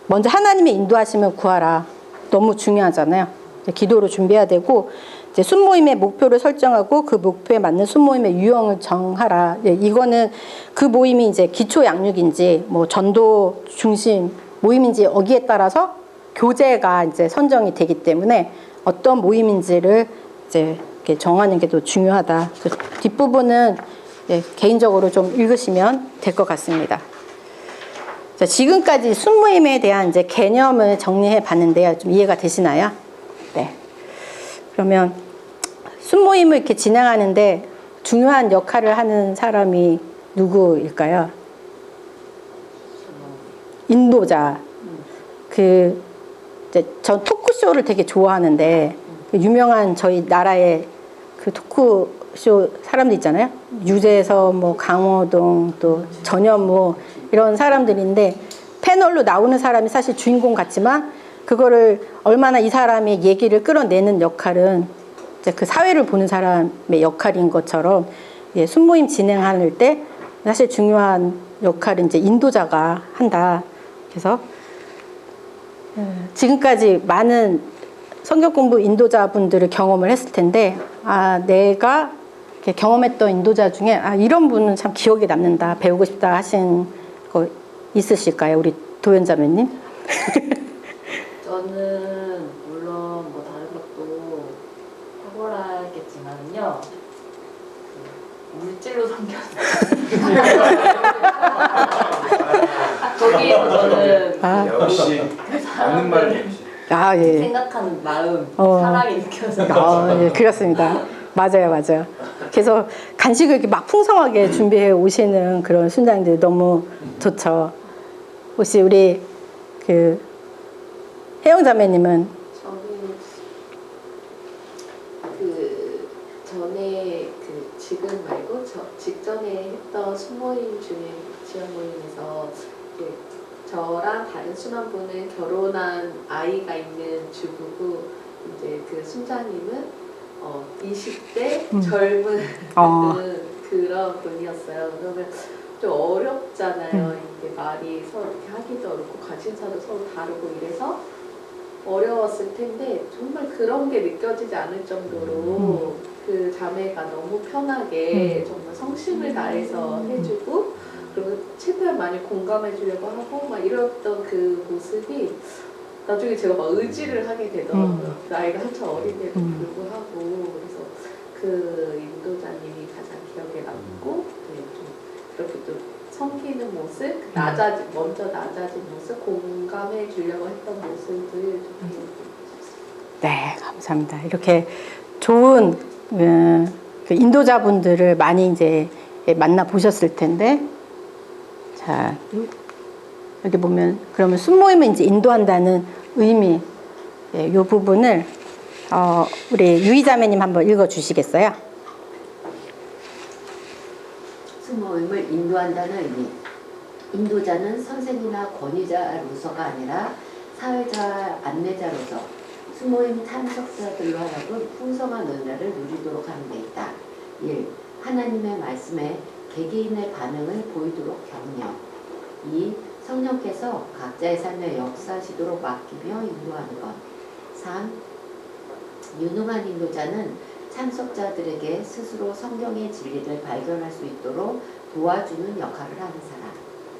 Speaker 1: 먼저 하나님의 인도하시면 구하라. 너무 중요하잖아요. 기도로 준비해야 되고 이제 순모임의 목표를 설정하고 그 목표에 맞는 순모임의 유형을 정하라. 이거는 그 모임이 이제 기초 양육인지 뭐 전도 중심 모임인지 여기에 따라서 교재가 이제 선정이 되기 때문에 어떤 모임인지를 이제 이렇게 정하는 게 더 중요하다. 뒷부분은 개인적으로 좀 읽으시면 될 것 같습니다. 자, 지금까지 순모임에 대한 이제 개념을 정리해 봤는데요. 좀 이해가 되시나요? 네. 그러면 순모임을 이렇게 진행하는데 중요한 역할을 하는 사람이 누구일까요? 인도자. 전 토크쇼를 되게 좋아하는데 유명한 저희 나라의 그 토크쇼 사람들 있잖아요. 유재석, 뭐 강호동, 또 전현무 이런 사람들인데 패널로 나오는 사람이 사실 주인공 같지만 그거를 얼마나 이 사람의 얘기를 끌어내는 역할은 이제 그 사회를 보는 사람의 역할인 것처럼 순모임 진행할 때 사실 중요한 역할은 이제 인도자가 한다. 그래서 지금까지 많은 성경 공부 인도자분들을 경험을 했을 텐데 내가 이렇게 경험했던 인도자 중에 이런 분은 참 기억에 남는다, 배우고 싶다 하신 거 있으실까요? 우리 도연자매님?
Speaker 5: 저는 물론 뭐 다른 것도 탁월하겠지만요. 물질로 섬겨서 거기에서 저는
Speaker 7: 역시 맞는 말이 역시.
Speaker 1: 예.
Speaker 5: 생각하는 마음, 사랑이 느껴져요.
Speaker 1: 예, 그렇습니다. 맞아요. 그래서 간식을 이렇게 막 풍성하게 준비해 오시는 그런 순장들 너무 좋죠. 혹시 우리 그 혜영자매님은?
Speaker 6: 저는 그 전에 그 지금 말고 직전에 했던 순모임 중에 지원 모임에서 저랑 다른 순환분은 결혼한 아이가 있는 주부고 이제 그 순자님은 20대 젊은 그런 분이었어요. 그러면 좀 어렵잖아요. 이게 말이 서로 이렇게 하기도 어렵고 관심사도 서로 다르고 이래서 어려웠을 텐데 정말 그런 게 느껴지지 않을 정도로 그 자매가 너무 편하게 정말 성심을 다해서 해주고 그리고 최대한 많이 공감해 주려고 하고 막 이랬던 그 모습이 나중에 제가 막 의지를 하게 되더라고요. 나이가 한참 어린데도 불구하고 그래서 그 인도자님이 가장 기억에 남고 그렇게 또 섬기는 모습, 먼저 낮아진 모습, 공감해 주려고 했던 모습을 좀
Speaker 1: 네, 감사합니다. 이렇게 좋은 그 인도자분들을 많이 이제 만나 보셨을 텐데, 자 여기 보면 그러면 순모임을 이제 인도한다는 의미, 이 부분을 우리 유희자매님 한번 읽어주시겠어요?
Speaker 8: 순모임을 인도한다는 의미. 인도자는 선생이나 권위자로서가 아니라 사회자 안내자로서 순모임 참석자들로 하여금 풍성한 은혜를 누리도록 하는 데 있다. 1. 하나님의 말씀에 개개인의 반응을 보이도록 격려. 2. 성령께서 각자의 삶에 역사하시도록 맡기며 인도하는 것. 3. 유능한 인도자는 참석자들에게 스스로 성경의 진리를 발견할 수 있도록 도와주는 역할을 하는 사람.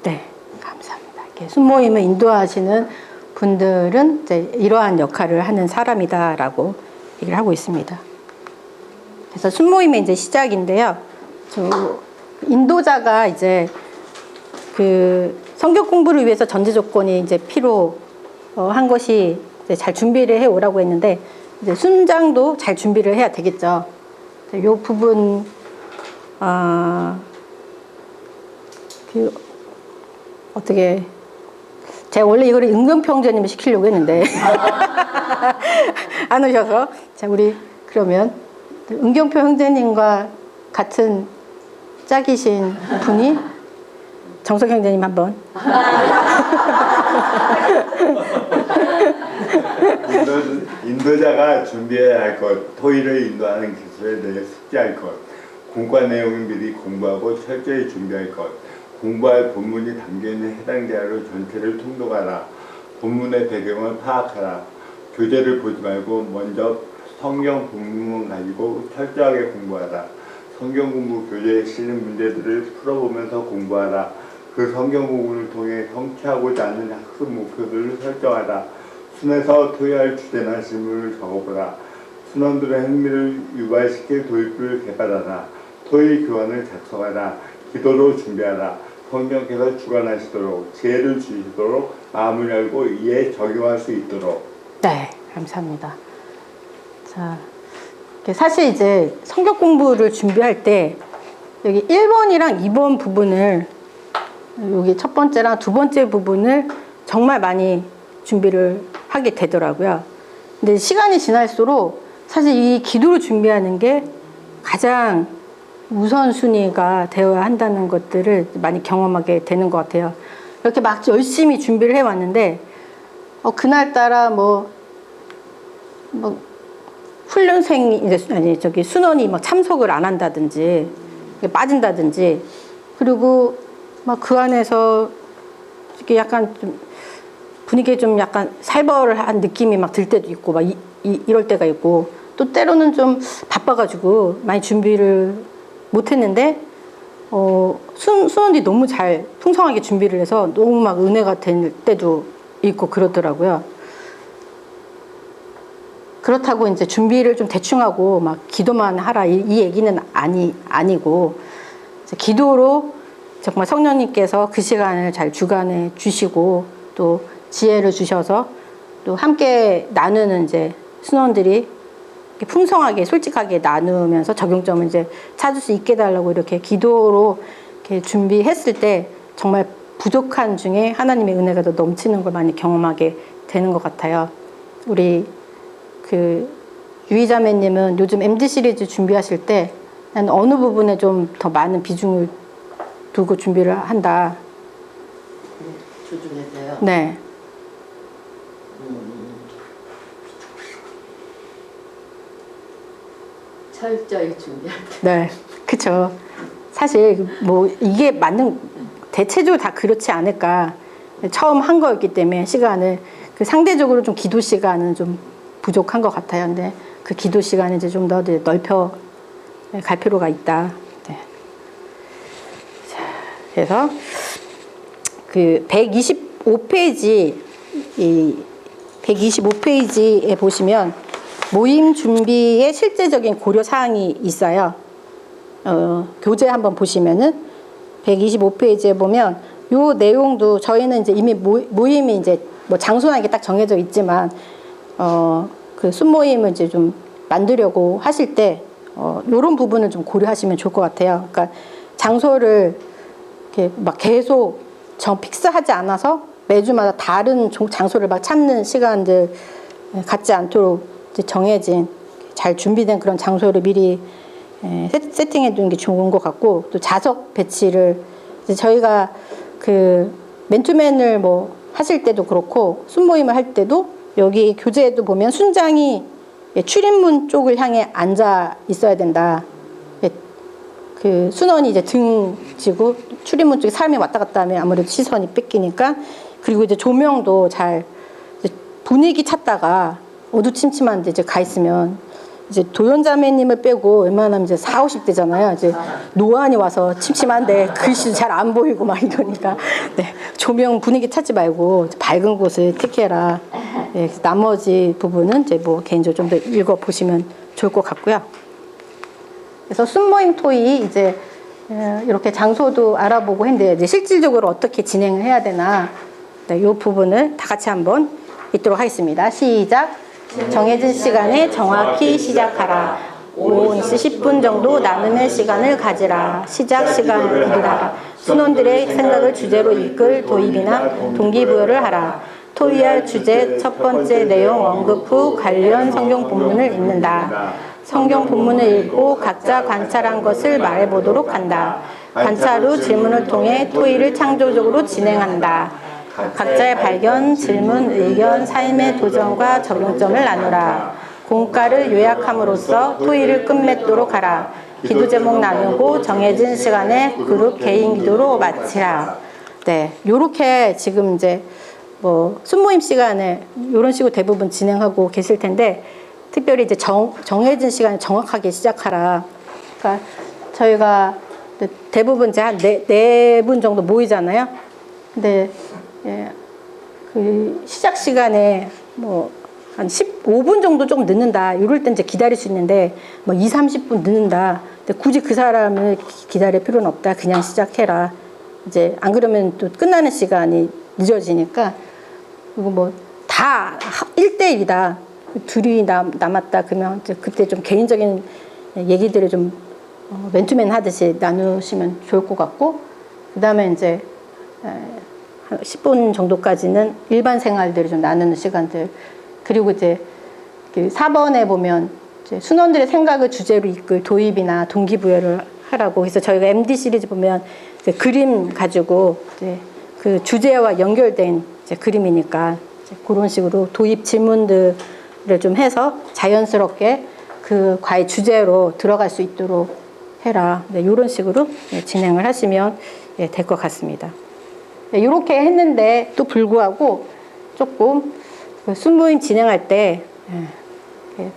Speaker 1: 네, 감사합니다. 이렇게 순모임을 인도하시는 분들은 이제 이러한 역할을 하는 사람이다라고 얘기를 하고 있습니다. 그래서 순모임의 이제 시작인데요. 인도자가 이제 그 성경 공부를 위해서 전제 조건이 이제 필요한 것이 이제 잘 준비를 해 오라고 했는데, 이제 순장도 잘 준비를 해야 되겠죠. 이 부분 그 어떻게 제가 원래 이거를 은경평전님을 시키려고 했는데 안 오셔서, 자 우리 그러면 은경표 형제님과 같은 짝이신 분이 정석 형제님 한번.
Speaker 2: 인도자가 준비해야 할 것, 토의를 인도하는 기술에 대해 숙지할 것, 공과 내용을 미리 공부하고 철저히 준비할 것, 공부할 본문이 담겨있는 해당 대화로 전체를 통독하라, 본문의 배경을 파악하라, 교재를 보지 말고 먼저 성경 본문만 가지고 철저하게 공부하라, 성경 공부 교재에 실린 문제들을 풀어보면서 공부하라, 그 성경 공부를 통해 성취하고자 하는 학습 목표들을 설정하라, 순에서 토의할 주제나 질문을 적어보라, 순원들의 흥미를 유발시킬 도입부를 개발하라, 토의 교환을 작성하라, 기도로 준비하라, 성령께서 주관하시도록 지혜를 주시도록 마음을 열고 이에 적용할 수 있도록.
Speaker 1: 네, 감사합니다. 자, 사실 이제 성경 공부를 준비할 때 여기 1번이랑 2번 부분을, 여기 첫 번째랑 두 번째 부분을 정말 많이 준비를 하게 되더라고요. 근데 시간이 지날수록 사실 이 기도를 준비하는 게 가장 우선순위가 되어야 한다는 것들을 많이 경험하게 되는 것 같아요. 이렇게 막 열심히 준비를 해왔는데 그날따라 뭐 훈련생이 아니 저기 순원이 막 참석을 안 한다든지 빠진다든지, 그리고 막 그 안에서 이렇게 약간 좀 분위기에 좀 약간 살벌한 느낌이 막 들 때도 있고 막 이럴 때가 있고, 또 때로는 좀 바빠가지고 많이 준비를 못했는데 순원들이 너무 잘 풍성하게 준비를 해서 너무 막 은혜가 될 때도 있고 그렇더라고요. 그렇다고 이제 준비를 좀 대충 하고 막 기도만 하라 이 얘기는 아니고, 기도로 정말 성령님께서 그 시간을 잘 주관해 주시고 또 지혜를 주셔서 또 함께 나누는 이제 순원들이 풍성하게 솔직하게 나누면서 적용점을 이제 찾을 수 있게 해달라고 이렇게 기도로 이렇게 준비했을 때 정말 부족한 중에 하나님의 은혜가 더 넘치는 걸 많이 경험하게 되는 것 같아요. 우리 그 유희자매님은 요즘 MD 시리즈 준비하실 때 나는 어느 부분에 좀 더 많은 비중을 두고 준비를 한다.
Speaker 8: 조중에서요.
Speaker 1: 네.
Speaker 8: 철저히 준비한다.
Speaker 1: 네, 그쵸. 사실 뭐 이게 맞는, 대체적으로 다 그렇지 않을까. 처음 한 거였기 때문에 시간을 그 상대적으로 좀 기도 시간은 좀 부족한 것 같아요. 근데 그 기도 시간을 이제 좀 더 넓혀 갈 필요가 있다. 네. 자, 그래서 그 125페이지 이 125페이지에 보시면 모임 준비의 실제적인 고려 사항이 있어요. 교재 한번 보시면은 125페이지에 보면 요 내용도 저희는 이제 이미 모임이 이제 뭐 장소나 이게 딱 정해져 있지만 그 순모임을 이제 좀 만들려고 하실 때 요런 부분을 좀 고려하시면 좋을 것 같아요. 그러니까 장소를 이렇게 막 계속 픽스하지 않아서 매주마다 다른 장소를 막 찾는 시간들 갖지 않도록 이제 정해진 잘 준비된 그런 장소를 미리 세팅해 두는 게 좋은 것 같고, 또 좌석 배치를 이제 저희가 그 맨투맨을 뭐 하실 때도 그렇고 순모임을 할 때도 여기 교재에도 보면 순장이 출입문 쪽을 향해 앉아 있어야 된다. 그 순원이 이제 등 지고 출입문 쪽에 사람이 왔다 갔다 하면 아무래도 시선이 뺏기니까. 그리고 이제 조명도 잘 분위기 찾다가 어두침침한데 이제 가 있으면 이제 도연자매님을 빼고 웬만하면 이제 40, 50대잖아요. 이제 노안이 와서 침침한데 글씨도 잘 안 보이고 막 이러니까 네, 조명 분위기 찾지 말고 밝은 곳을 택해라. 네, 나머지 부분은 이제 뭐 개인적으로 좀 더 읽어 보시면 좋을 것 같고요. 그래서 순모임 토의 이제 이렇게 장소도 알아보고 했는데 이제 실질적으로 어떻게 진행을 해야 되나, 네, 이 부분을 다 같이 한번 읽도록 하겠습니다. 시작. 정해진 시간에 정확히 시작하라. 5분에서 10분 정도 나눔의 시간을 가지라. 시작 시간을 이르라. 순원들의 생각을 주제로 이끌 도입이나 동기부여를 하라. 토의할 주제 첫 번째 내용 언급 후 관련 성경 본문을 읽는다. 성경 본문을 읽고 각자 관찰한 것을 말해보도록 한다. 관찰 후 질문을 통해 토의를 창조적으로 진행한다. 각자의 발견, 질문, 의견, 삶의 도전과 적용점을 나누라. 공과를 요약함으로써 토의를 끝맺도록 하라. 기도 제목 나누고 정해진 시간에 그룹 개인 기도로 마치라. 네, 요렇게 지금 이제 뭐 순모임 시간에 이런 식으로 대부분 진행하고 계실 텐데, 특별히 이제 정해진 시간에 정확하게 시작하라. 그러니까 저희가 대부분 이제 한 네 분 정도 모이잖아요. 근데 그 시작 시간에 뭐 한 15분 정도 조금 늦는다. 이럴 때 이제 기다릴 수 있는데 뭐 2, 30분 늦는다. 근데 굳이 그 사람을 기다릴 필요는 없다. 그냥 시작해라. 이제 안 그러면 또 끝나는 시간이 늦어지니까. 그리고 뭐 다 1대1이다. 둘이 남았다. 그러면 그때 좀 개인적인 얘기들을 좀 맨투맨 하듯이 나누시면 좋을 것 같고, 그 다음에 이제 한 10분 정도까지는 일반 생활들을 좀 나누는 시간들. 그리고 이제 4번에 보면 이제 순원들의 생각을 주제로 이끌 도입이나 동기부여를 하라고. 그래서 저희가 MD 시리즈 보면 이제 그림 가지고 이제 그 주제와 연결된 이제 그림이니까 이제 그런 식으로 도입 질문들을 좀 해서 자연스럽게 그 과의 주제로 들어갈 수 있도록 해라. 네, 이런 식으로 진행을 하시면 될 것 같습니다. 네, 이렇게 했는데 또 불구하고 조금 그 순모임 진행할 때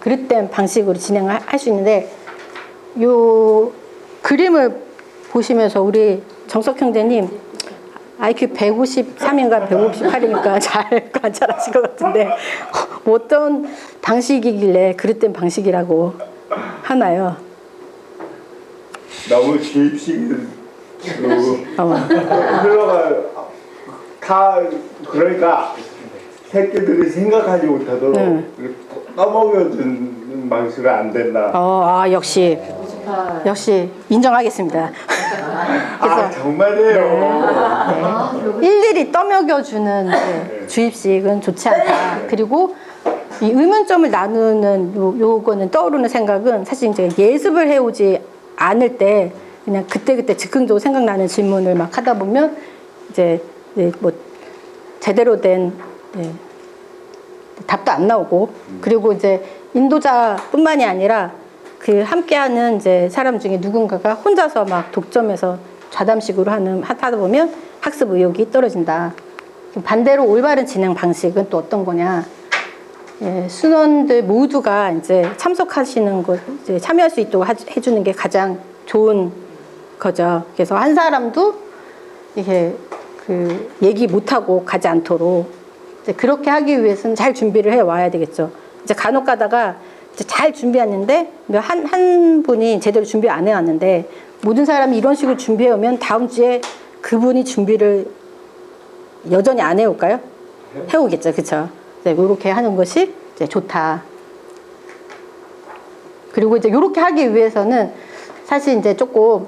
Speaker 1: 그릇된 방식으로 진행을 할 수 있는데, 요 그림을 보시면서 우리 정석 형제님 IQ 153인가 158이니까 잘 관찰하신 것 같은데 뭐 어떤 방식이길래 그릇된 방식이라고 하나요?
Speaker 2: 너무 주입식으로 흘러가 다. 그러니까 새끼들이 생각하지 못하도록 떠먹여주는 방식은 안 된다.
Speaker 1: 역시 인정하겠습니다. 그래서
Speaker 2: 정말이에요.
Speaker 1: 일일이 떠먹여주는 주입식은 좋지 않다. 그리고 이 의문점을 나누는 요거는 떠오르는 생각은 사실 이제 예습을 해오지 않을 때 그냥 그때그때 즉흥적으로 생각나는 질문을 막 하다 보면 이제 뭐 제대로 된 답도 안 나오고, 그리고 이제 인도자뿐만이 아니라 그 함께하는 이제 사람 중에 누군가가 혼자서 막 독점해서 좌담식으로 하다 보면 학습 의욕이 떨어진다. 반대로 올바른 진행 방식은 또 어떤 거냐? 순원들 모두가 이제 참석하시는 것, 이제 참여할 수 있도록 해주는 게 가장 좋은 거죠. 그래서 한 사람도 이렇게 그 얘기 못하고 가지 않도록 이제 그렇게 하기 위해서는 잘 준비를 해 와야 되겠죠. 이제 간혹 가다가 이제 잘 준비했는데 한 분이 제대로 준비 안 해왔는데 모든 사람이 이런 식으로 준비해 오면 다음 주에 그분이 준비를 여전히 안 해올까요? 해오겠죠, 그렇죠? 이렇게 하는 것이 이제 좋다. 그리고 이제 이렇게 하기 위해서는 사실 이제 조금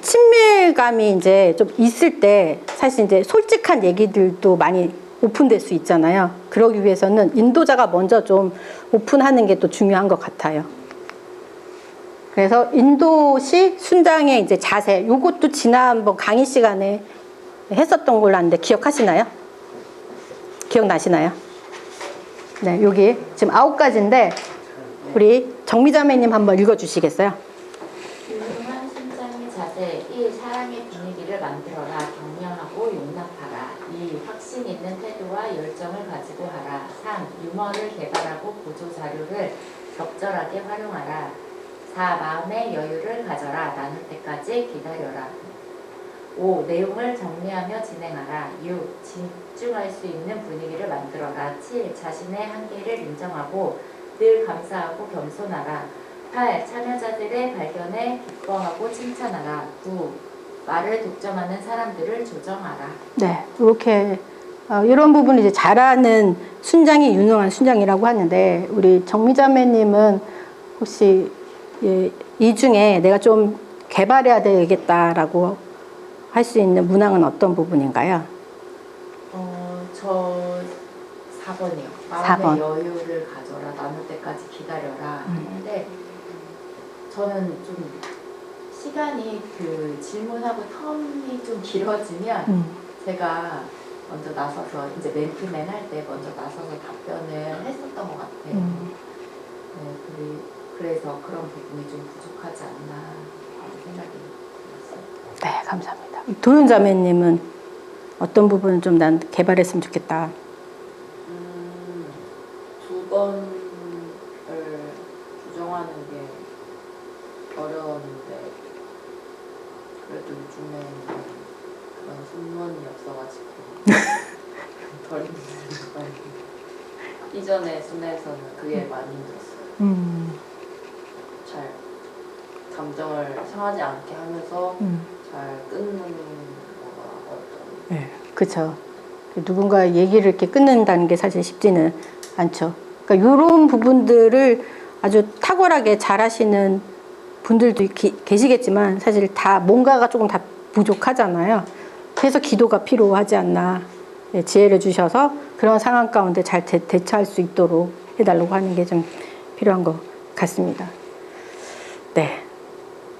Speaker 1: 친밀감이 이제 좀 있을 때 사실 이제 솔직한 얘기들도 많이 오픈될 수 있잖아요. 그러기 위해서는 인도자가 먼저 좀 오픈하는 게 또 중요한 것 같아요. 그래서 인도시 순장의 이제 자세, 요것도 지난번 강의 시간에 했었던 걸로 아는데 기억하시나요? 기억나시나요? 네, 여기 지금 9가지인데 우리 정미자매님 한번 읽어주시겠어요?
Speaker 3: 훌륭한 순장의 자세 1. 사랑의 분위기를 만들어라. 격려하고 용납하라. 2. 확신 있는 태도와 열정을 가지고 하라. 3. 유머를 개발하고 보조 자료를 적절하게 활용하라. 4. 마음의 여유를 가져라. 나눌 때까지 기다려라. 5. 내용을 정리하며 진행하라. 6. 집중할 수 있는 분위기를 만들어라. 7. 자신의 한계를 인정하고 늘 감사하고 겸손하라. 8. 참여자들의 발견에 기뻐하고 칭찬하라. 9. 말을 독점하는 사람들을 조정하라.
Speaker 1: 네, 이렇게 이런 부분을 이제 잘하는 순장이 유능한 순장이라고 하는데 우리 정미자매님은 혹시 이 중에 내가 좀 개발해야 되겠다라고 할 수 있는 문항은 어떤 부분인가요?
Speaker 5: 저 4번이요.
Speaker 1: 4번.
Speaker 5: 마음의 여유를 가져라. 나눌 때까지 기다려라. 했는데 저는 좀 시간이 그 질문하고 텀이 좀 길어지면 제가 먼저 나서서 이제 맨투맨 할 때 먼저 나서서 답변을 했었던 것 같아요. 네, 그래서 그런 부분이 좀 부족하지 않나 하는 생각이 들었어요.
Speaker 1: 네, 감사합니다. 도윤자매님은 어떤 부분을 좀 난 개발했으면 좋겠다.
Speaker 5: 2번을 부정하는 게 어려웠는데 그래도 요즘에 그런 순문이 없어가지고 덜 힘들어요. 이전에 순회에서는 그게 많이 힘들었어요. 잘 감정을 상하지 않게 하면서 잘 끊는 거가 어렵더라고요.
Speaker 1: 네, 그렇죠. 누군가 얘기를 이렇게 끊는다는 게 사실 쉽지는 않죠. 그러니까 이런 부분들을 아주 탁월하게 잘하시는 분들도 계시겠지만 사실 다 뭔가가 조금 다 부족하잖아요. 그래서 기도가 필요하지 않나. 지혜를 주셔서 그런 상황 가운데 잘 대처할 수 있도록 해달라고 하는 게 좀 필요한 것 같습니다. 네.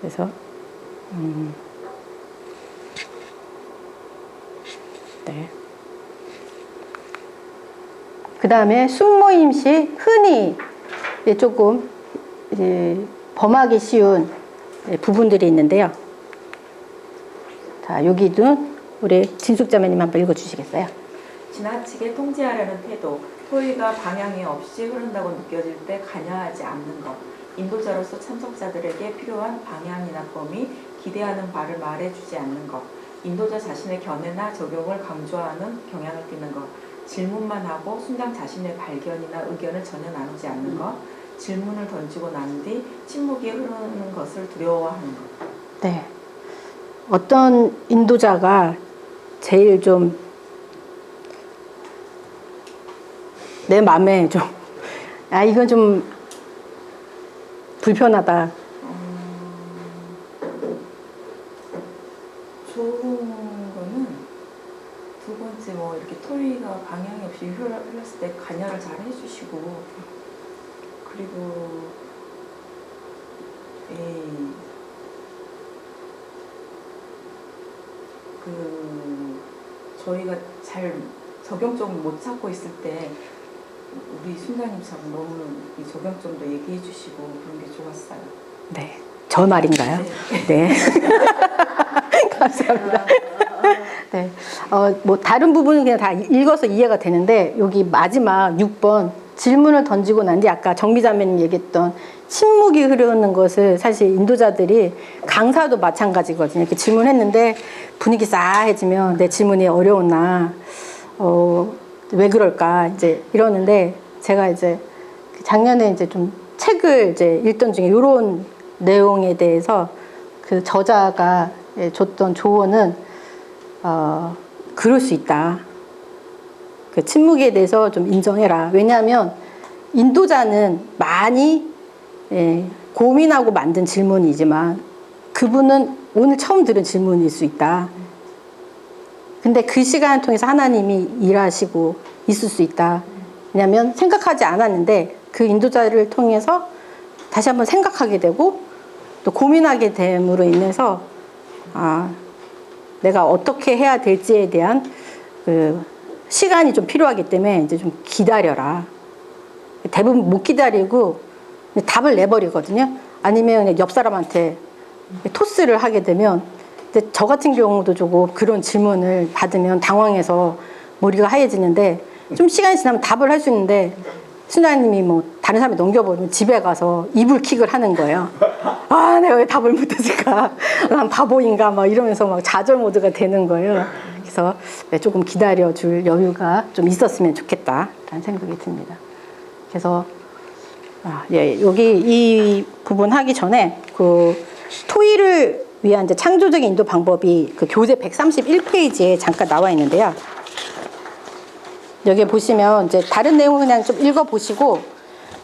Speaker 1: 그래서 네. 그 다음에 순모임 시 흔히 조금 이제 범하기 쉬운 부분들이 있는데요. 자, 여기도 우리 진숙자매님 한번 읽어주시겠어요?
Speaker 4: 지나치게 통제하려는 태도, 토의가 방향이 없이 흐른다고 느껴질 때 관여하지 않는 것, 인도자로서 참석자들에게 필요한 방향이나 범위, 기대하는 바를 말해주지 않는 것, 인도자 자신의 견해나 적용을 강조하는 경향을 띠는 것, 질문만 하고 순장 자신의 발견이나 의견을 전혀 나누지 않는 것, 질문을 던지고 난 뒤 침묵이 흐르는 것을 두려워하는 것.
Speaker 1: 네. 어떤 인도자가 제일 좀 내 마음에 좀 이건 좀 불편하다.
Speaker 4: 좋은 거는 두 번째 뭐 이렇게 토의가 방향이 없이 흘렀을 때 관여를 잘 해주시고, 그리고 저희가 잘 적용점을 못 찾고 있을 때 우리 순장님처럼 너무 이 적용점도 얘기해 주시고 그런 게 좋았어요.
Speaker 1: 네. 저 말인가요? 네. 감사합니다. 네. 뭐 다른 부분은 그냥 다 읽어서 이해가 되는데 여기 마지막 6번 질문을 던지고 난 뒤 아까 정미자매님 얘기했던 침묵이 흐르는 것을 사실 인도자들이 강사도 마찬가지거든요. 이렇게 질문했는데 분위기 싸해지면 내 질문이 어려웠나, 왜 그럴까 이제 이러는데 제가 이제 작년에 이제 좀 책을 이제 읽던 중에 이런 내용에 대해서 그 저자가 줬던 조언은 그럴 수 있다. 그 침묵에 대해서 좀 인정해라. 왜냐하면 인도자는 많이 고민하고 만든 질문이지만 그분은 오늘 처음 들은 질문일 수 있다. 근데 그 시간을 통해서 하나님이 일하시고 있을 수 있다. 왜냐하면 생각하지 않았는데 그 인도자를 통해서 다시 한번 생각하게 되고 또 고민하게 됨으로 인해서 내가 어떻게 해야 될지에 대한 그 시간이 좀 필요하기 때문에 이제 좀 기다려라. 대부분 못 기다리고 답을 내버리거든요. 아니면 그냥 옆 사람한테 토스를 하게 되면, 근데 저 같은 경우도 조금 그런 질문을 받으면 당황해서 머리가 하얘지는데 좀 시간이 지나면 답을 할 수 있는데 순자님이 뭐 다른 사람이 넘겨버리면 집에 가서 이불킥을 하는 거예요. 내가 왜 답을 못했을까? 난 바보인가? 막 이러면서 막 좌절 모드가 되는 거예요. 그래서 조금 기다려줄 여유가 좀 있었으면 좋겠다라는 생각이 듭니다. 그래서 여기 이 부분 하기 전에 그 토의를 위한 이제 창조적인 인도 방법이 그 교재 131페이지에 잠깐 나와 있는데요. 여기 보시면 이제 다른 내용은 그냥 좀 읽어보시고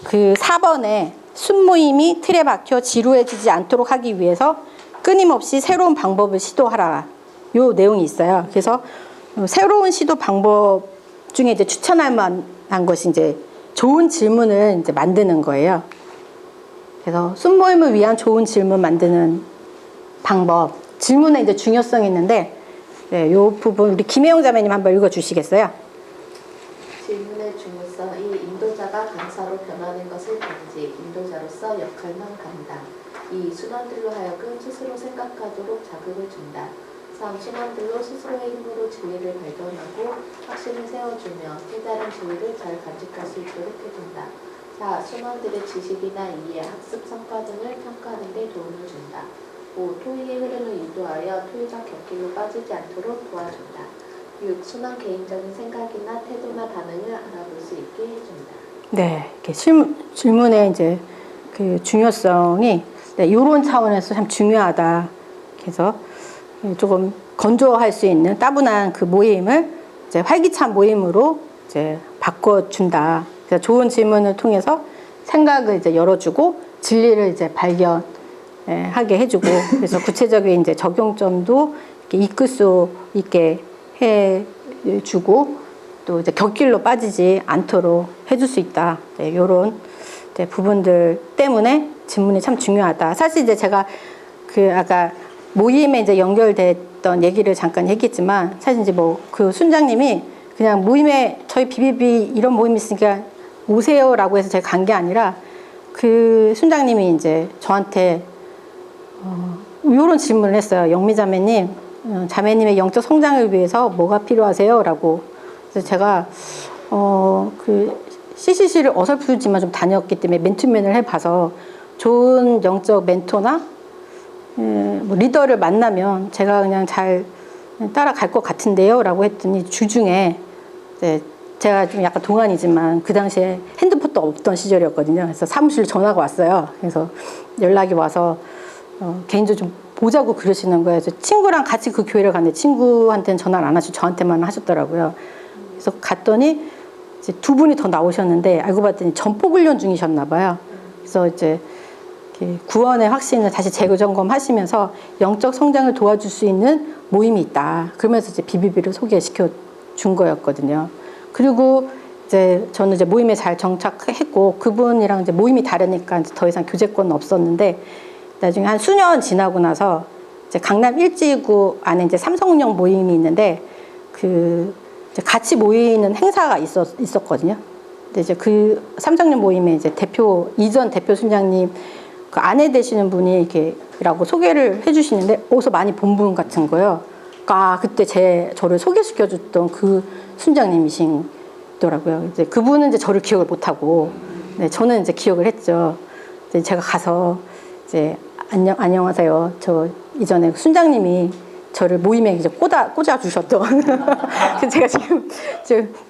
Speaker 1: 그 4번에 순모임이 틀에 박혀 지루해지지 않도록 하기 위해서 끊임없이 새로운 방법을 시도하라. 요 내용이 있어요. 그래서 새로운 시도 방법 중에 이제 추천할 만한 것이 이제 좋은 질문을 이제 만드는 거예요. 그래서 순모임을 위한 좋은 질문 만드는 방법. 질문에 이제 중요성이 있는데, 요 부분 우리 김혜영 자매님 한번 읽어주시겠어요?
Speaker 6: 질문의 중요성. 이 인도자가 강사로 변하는 것을 단지 인도자로서 역할만 감당. 2. 순환들로 하여금 스스로 생각하도록 자극을 준다. 3. 순환들로 스스로의 힘으로 진리를 발견하고 확신을 세워주며 깨달은 진리를 잘 간직할 수 있도록 해준다. 4. 순환들의 지식이나 이해, 학습 성과 등을 평가하는 데 도움을 준다. 5. 토의의 흐름을 인도하여 토의적 곁길로 빠지지 않도록 도와준다. 6. 순환 개인적인 생각이나 태도나 반응을 알아볼 수 있게 해준다.
Speaker 1: 네, 이렇게 질문의 이제 그 중요성이 이런 차원에서 참 중요하다. 그래서 조금 건조할 수 있는 따분한 그 모임을 이제 활기찬 모임으로 이제 바꿔준다. 그래서 좋은 질문을 통해서 생각을 이제 열어주고 진리를 이제 발견하게 해주고, 그래서 구체적인 이제 적용점도 이렇게 이끌 수 있게 해주고, 또 이제 곁길로 빠지지 않도록 해줄 수 있다. 이런 부분들 때문에 질문이 참 중요하다. 사실 이제 제가 그 아까 모임에 이제 연결됐던 얘기를 잠깐 얘기했지만, 사실 이제 뭐 그 순장님이 그냥 모임에 저희 비비비 이런 모임이 있으니까 오세요라고 해서 제가 간 게 아니라, 그 순장님이 이제 저한테 이런 질문을 했어요. 영미 자매님, 자매님의 영적 성장을 위해서 뭐가 필요하세요? 라고. 그래서 제가 그 CCC를 어설프지만 좀 다녔기 때문에 맨투맨을 해봐서 좋은 영적 멘토나 뭐 리더를 만나면 제가 그냥 잘 따라갈 것 같은데요? 라고 했더니 주중에 이제 제가 좀 약간 동안이지만 그 당시에 핸드폰도 없던 시절이었거든요. 그래서 사무실로 전화가 왔어요. 그래서 연락이 와서 개인적으로 좀 보자고 그러시는 거예요. 그래서 친구랑 같이 그 교회를 갔는데 친구한테는 전화를 안 하시고 저한테만 하셨더라고요. 그래서 갔더니 이제 두 분이 더 나오셨는데 알고 봤더니 전폭 훈련 중이셨나 봐요. 그래서 이제 구원의 확신을 다시 재점검하시면서 영적 성장을 도와줄 수 있는 모임이 있다. 그러면서 이제 비비비를 소개시켜 준 거였거든요. 그리고 이제 저는 이제 모임에 잘 정착했고 그분이랑 이제 모임이 다르니까 이제 더 이상 교제권은 없었는데, 나중에 한 수년 지나고 나서 이제 강남 일지구 안에 이제 삼성역 모임이 있는데 그 이제 같이 모이는 행사가 있었거든요. 근데 이제 그 삼성역 모임에 이제 이전 대표 순장님 그 아내 되시는 분이 이렇게라고 소개를 해주시는데 어디서 많이 본 분 같은 거예요. 그때 저를 소개시켜줬던 그 순장님이시더라고요. 이제 그분은 이제 저를 기억을 못하고, 저는 이제 기억을 했죠. 이제 제가 가서 이제 안녕하세요. 저 이전에 순장님이 저를 모임에 이제 꽂아 주셨던. 제가 지금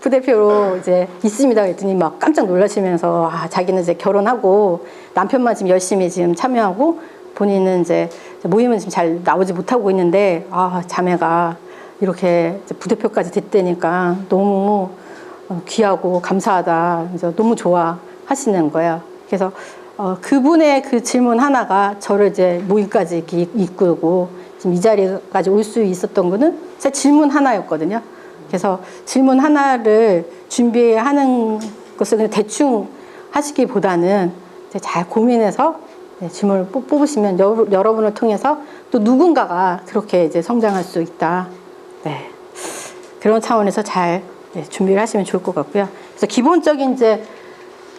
Speaker 1: 부대표로 이제 있습니다. 그랬더니 막 깜짝 놀라시면서 자기는 이제 결혼하고 남편만 지금 열심히 지금 참여하고 본인은 이제 모임은 지금 잘 나오지 못하고 있는데 자매가 이렇게 이제 부대표까지 됐다니까 너무 귀하고 감사하다. 그래서 너무 좋아하시는 거예요. 그래서 그분의 그 질문 하나가 저를 이제 모임까지 이렇게 이끌고 지금 이 자리까지 올 수 있었던 거는 제 질문 하나였거든요. 그래서 질문 하나를 준비하는 것을 그냥 대충 하시기보다는 이제 잘 고민해서 질문을 뽑으시면 여러분을 통해서 또 누군가가 그렇게 이제 성장할 수 있다. 네. 그런 차원에서 잘 준비를 하시면 좋을 것 같고요. 그래서 기본적인 이제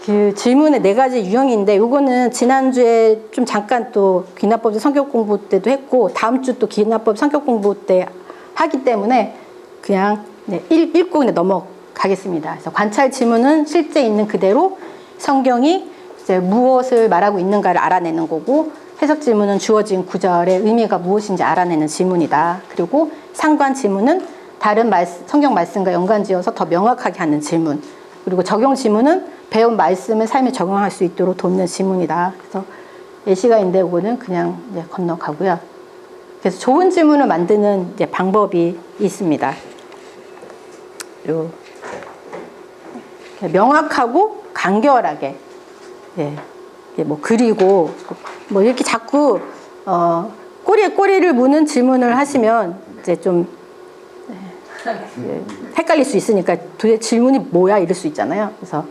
Speaker 1: 그 질문의 4가지 유형인데 요거는 지난주에 좀 잠깐 또 귀납법 성격 공부 때도 했고 다음 주 또 귀납법 성격 공부 때 하기 때문에 그냥 읽고 그냥 넘어가겠습니다. 그래서 관찰 질문은 실제 있는 그대로 성경이 이제 무엇을 말하고 있는가를 알아내는 거고, 해석 질문은 주어진 구절의 의미가 무엇인지 알아내는 질문이다. 그리고 상관 질문은 다른 성경 말씀과 연관지어서 더 명확하게 하는 질문. 그리고 적용 질문은 배운 말씀을 삶에 적용할 수 있도록 돕는 질문이다. 그래서 예시가인데 이거는 그냥 이제 건너가고요. 그래서 좋은 질문을 만드는 이제 방법이 있습니다. 그리고 명확하고 간결하게, 뭐 그리고 뭐 이렇게 자꾸 꼬리에 꼬리를 무는 질문을 하시면 이제 좀 헷갈릴 수 있으니까 도대체 질문이 뭐야 이럴 수 있잖아요. 그래서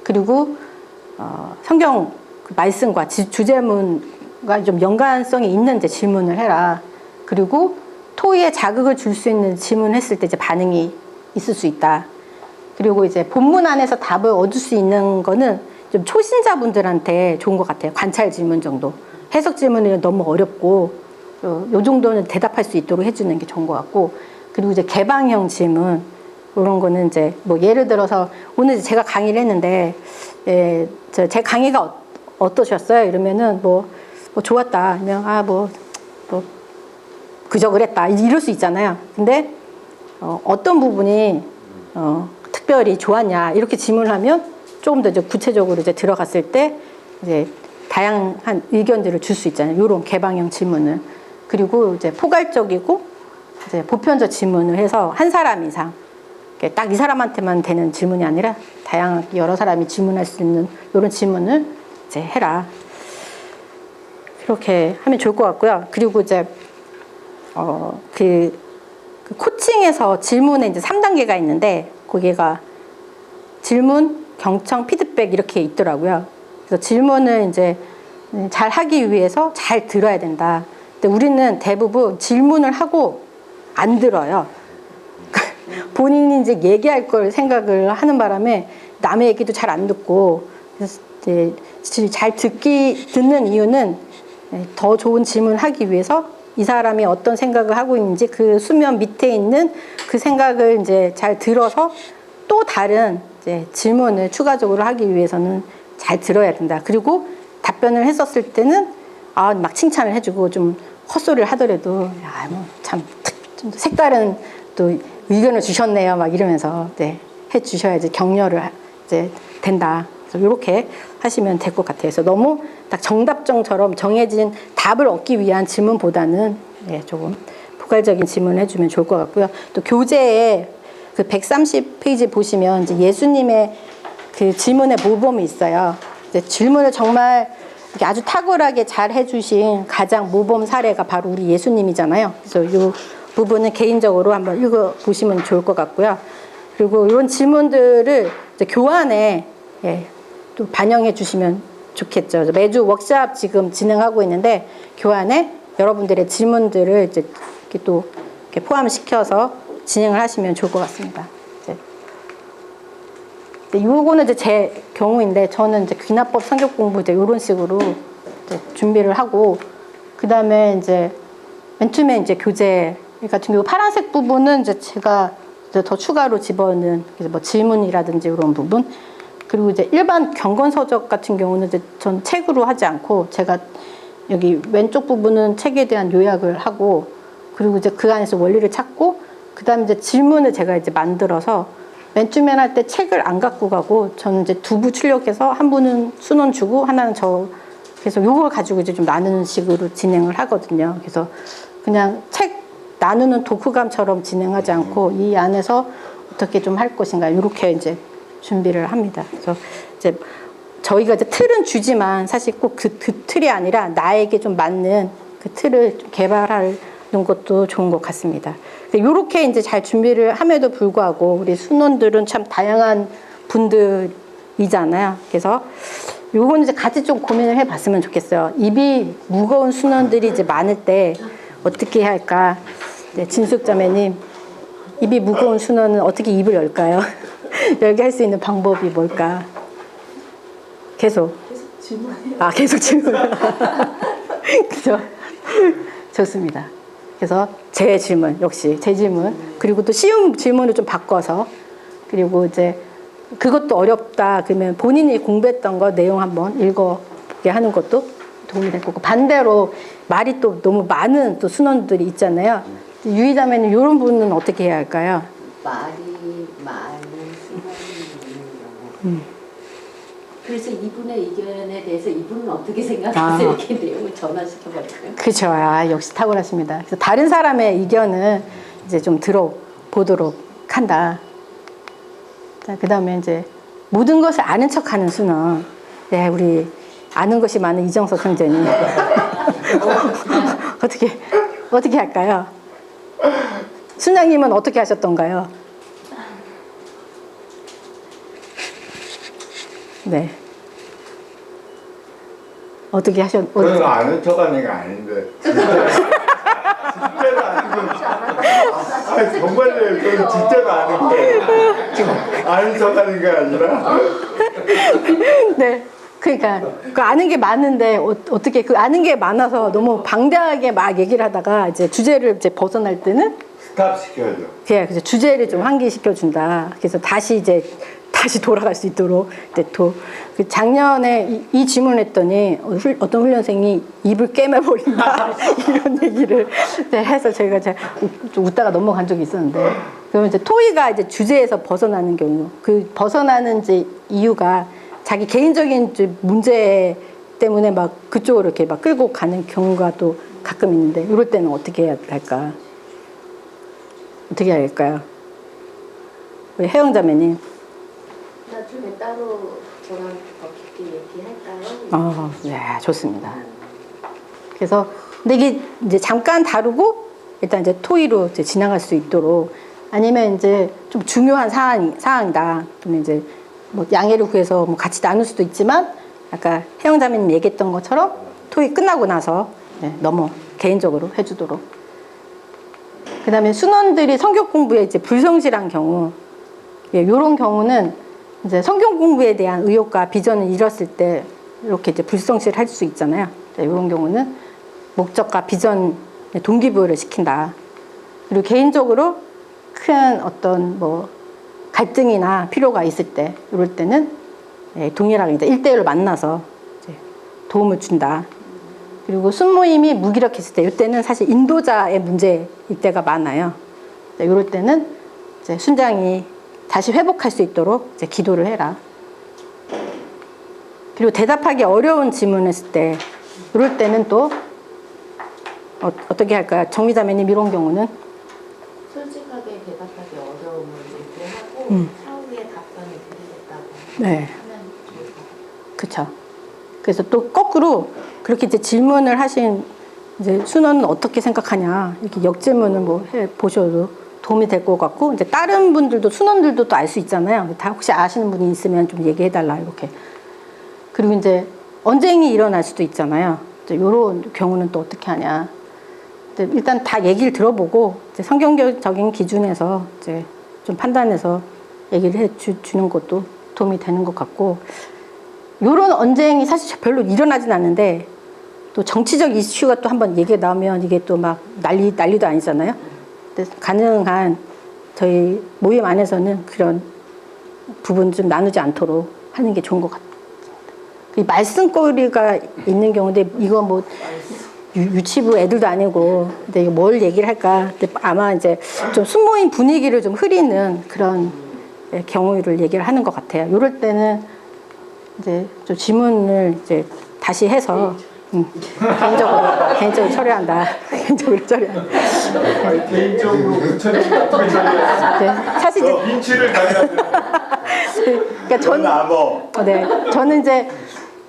Speaker 1: 그리고 성경 말씀과 주제문과 좀 연관성이 있는 이제 질문을 해라. 그리고 토의에 자극을 줄 수 있는 질문을 했을 때 이제 반응이 있을 수 있다. 그리고 이제 본문 안에서 답을 얻을 수 있는 거는 좀 초신자분들한테 좋은 것 같아요. 관찰 질문 정도. 해석 질문은 너무 어렵고 요 정도는 대답할 수 있도록 해주는 게 좋은 것 같고, 그리고 이제 개방형 질문 이런 거는 이제 뭐 예를 들어서 오늘 제가 강의를 했는데 제 강의가 어떠셨어요? 이러면은 뭐 좋았다. 아니면 뭐 그저 그랬다. 이럴 수 있잖아요. 근데 어떤 부분이 특별히 좋았냐 이렇게 질문을 하면 조금 더 이제 구체적으로 이제 들어갔을 때 이제 다양한 의견들을 줄 수 있잖아요. 이런 개방형 질문을. 그리고 이제 포괄적이고 이제 보편적 질문을 해서 한 사람 이상, 딱 이 사람한테만 되는 질문이 아니라 다양하게 여러 사람이 질문할 수 있는 이런 질문을 이제 해라. 그렇게 하면 좋을 것 같고요. 그리고 이제 그 코칭에서 질문에 이제 3단계가 있는데 거기가 질문, 경청, 피드백 이렇게 있더라고요. 그래서 질문을 이제 잘 하기 위해서 잘 들어야 된다. 근데 우리는 대부분 질문을 하고 안 들어요. 본인이 이제 얘기할 걸 생각을 하는 바람에 남의 얘기도 잘 안 듣고, 그래서 이제 잘 듣는 이유는 더 좋은 질문을 하기 위해서 이 사람이 어떤 생각을 하고 있는지 그 수면 밑에 있는 그 생각을 이제 잘 들어서 또 다른 이제 질문을 추가적으로 하기 위해서는 잘 들어야 된다. 그리고 답변을 했었을 때는 막 칭찬을 해주고 좀 헛소리를 하더라도 참 좀 색다른 또 의견을 주셨네요. 막 이러면서 해주셔야지 격려를 이제 된다. 그래서 이렇게 하시면 될 것 같아요. 그래서 너무 딱 정답정처럼 정해진 답을 얻기 위한 질문보다는 조금 포괄적인 질문을 해주면 좋을 것 같고요. 또 교재에 그 130페이지 보시면 이제 예수님의 그 질문의 모범이 있어요. 이제 질문을 정말 이렇게 아주 탁월하게 잘 해주신 가장 모범 사례가 바로 우리 예수님이잖아요. 그래서 이 부분은 개인적으로 한번 읽어보시면 좋을 것 같고요. 그리고 이런 질문들을 이제 교환에 또 반영해 주시면 좋겠죠. 매주 워크숍 지금 진행하고 있는데 교환에 여러분들의 질문들을 이제 이렇게 또 이렇게 포함시켜서 진행을 하시면 좋을 것 같습니다. 요거는 이제 제 경우인데 저는 이제 귀납법 성격 공부 이제 이런 식으로 이제 준비를 하고, 그 다음에 이제 맨 처음에 이제 교재 같은 경우 파란색 부분은 이제 제가 이제 더 추가로 집어넣은 뭐 질문이라든지 이런 부분, 그리고 이제 일반 경건서적 같은 경우는 이제 전 책으로 하지 않고 제가 여기 왼쪽 부분은 책에 대한 요약을 하고, 그리고 이제 그 안에서 원리를 찾고, 그 다음에 이제 질문을 제가 이제 만들어서 맨 처음에 할 때 책을 안 갖고 가고 저는 이제 2부 출력해서 한 분은 순원 주고 하나는 저 그래서 요걸 가지고 이제 좀 나누는 식으로 진행을 하거든요. 그래서 그냥 책 나누는 독후감처럼 진행하지 않고 이 안에서 어떻게 좀 할 것인가 이렇게 이제 준비를 합니다. 그래서 이제 저희가 이제 틀은 주지만 사실 꼭 그 틀이 아니라 나에게 좀 맞는 그 틀을 좀 개발하는 것도 좋은 것 같습니다. 이렇게 이제 잘 준비를 함에도 불구하고 우리 순원들은 참 다양한 분들이잖아요. 그래서 요건 이제 같이 좀 고민을 해봤으면 좋겠어요. 입이 무거운 순원들이 이제 많을 때 어떻게 해야 할까? 네, 진숙자매님, 입이 무거운 순원은 어떻게 입을 열까요? 열게 할 수 있는 방법이 뭘까? 계속
Speaker 4: 질문해요.
Speaker 1: 아, 계속 질문. 그죠? 좋습니다. 그래서 제 질문, 역시 제 질문. 그리고 또 쉬운 질문을 좀 바꿔서. 그리고 이제 그것도 어렵다. 그러면 본인이 공부했던 거 내용 한번 읽어보게 하는 것도 도움이 될 거고. 반대로 말이 또 너무 많은 또 순원들이 있잖아요. 유이자매는 이런 분은 어떻게 해야 할까요?
Speaker 8: 말이 많은 순원이 있는 경우. 그래서 이분의 의견에 대해서 이분은 어떻게 생각하세요? 이렇게 내용을 전환시켜버릴까요?
Speaker 1: 그렇죠. 아, 역시 탁월하십니다. 그래서 다른 사람의 의견은 이제 좀 들어보도록 한다. 자, 그 다음에 이제 모든 것을 아는 척하는 순원. 네, 우리 아는 것이 많은 이정석 형제님. 어떻게 할까요? 순장님은 어떻게 하셨던가요? 네. 어떻게
Speaker 2: 그건 아는 척하는 게 아닌데 진짜로 아는 건 정말로 그건 진짜로 아는 거예요. 아는 척하는 게 아니라.
Speaker 1: 네. 그러니까 그 아는 게 많은데 어떻게 그 아는 게 많아서 너무 방대하게 막 얘기를 하다가 이제 주제를 이제 벗어날 때는
Speaker 2: 스탑 시켜야죠.
Speaker 1: 그래서 주제를 좀 환기시켜 준다. 그래서 다시 돌아갈 수 있도록 그 작년에 이 질문을 했더니 어떤 훈련생이 입을 깨매버린다 이런 얘기를 해서 저희가 좀 웃다가 넘어간 적이 있었는데, 그러면 이제 토이가 이제 주제에서 벗어나는 경우, 그 벗어나는 이제 이유가 자기 개인적인 이제 문제 때문에 막 그쪽으로 이렇게 막 끌고 가는 경우가 또 가끔 있는데, 이럴 때는 어떻게 해야 할까? 어떻게 해야 할까요? 우리 혜영자매님.
Speaker 6: 나중에 따로 저랑 더 깊게 얘기할까요?
Speaker 1: 네, 좋습니다. 그래서 근데 이게 이제 잠깐 다루고 일단 이제 토의로 이제 지나갈 수 있도록, 아니면 이제 좀 중요한 사항이다. 그러면 이제 뭐 양해를 구해서 뭐 같이 나눌 수도 있지만, 아까 혜영자매님 얘기했던 것처럼 토의 끝나고 나서 너무 개인적으로 해주도록. 그다음에 순원들이 성경 공부에 이제 불성실한 경우, 이런 경우는 이제 성경 공부에 대한 의욕과 비전을 잃었을 때 이렇게 이제 불성실할 수 있잖아요. 이런 경우는 목적과 비전 동기부여를 시킨다. 그리고 개인적으로 큰 어떤 뭐 갈등이나 필요가 있을 때, 이럴 때는 동일하게 이제 1대1로 만나서 이제 도움을 준다. 그리고 순모임이 무기력했을 때, 이때는 사실 인도자의 문제일 때가 많아요. 이럴 때는 이제 순장이 다시 회복할 수 있도록 이제 기도를 해라. 그리고 대답하기 어려운 질문을 했을 때, 이럴 때는 또 어떻게 할까요? 정미자매님, 이런 경우는
Speaker 3: 솔직하게 대답하기 어려움을 얘기하고 차후에 답변을 드리겠다고
Speaker 1: 네,
Speaker 3: 하면 좋을 것 같아요.
Speaker 1: 그렇죠. 그래서 또 거꾸로 그렇게 이제 질문을 하신 이제 순원은 어떻게 생각하냐, 이렇게 역질문을 뭐 해 보셔도 도움이 될 것 같고, 이제 다른 분들도 순원들도 또 알 수 있잖아요. 다 혹시 아시는 분이 있으면 좀 얘기해 달라 이렇게. 그리고 이제 언쟁이 일어날 수도 있잖아요. 이런 경우는 또 어떻게 하냐. 일단 다 얘기를 들어보고 이제 성경적인 기준에서 이제 좀 판단해서 얘기를 해 주는 것도 도움이 되는 것 같고, 이런 언쟁이 사실 별로 일어나진 않는데 또 정치적 이슈가 또 한번 얘기가 나오면 이게 또 막 난리도 아니잖아요. 가능한 저희 모임 안에서는 그런 부분 좀 나누지 않도록 하는 게 좋은 것 같아요. 이 말씀거리가 있는 경우인데, 이거 뭐 유치부 애들도 아니고, 근데 이거 뭘 얘기를 할까? 근데 아마 이제 좀 순모임 분위기를 좀 흐리는 그런 경우를 얘기를 하는 것 같아요. 이럴 때는 이제 좀 질문을 이제 다시 해서 개인적으로 처리한다. 개인적으로 처리한다.
Speaker 7: 아니, 개인적으로 구체적으로 어떻게 처리해요?
Speaker 1: 네, 사실 이제
Speaker 2: 인치를 가져야 돼.
Speaker 1: 그러니까 저는 이제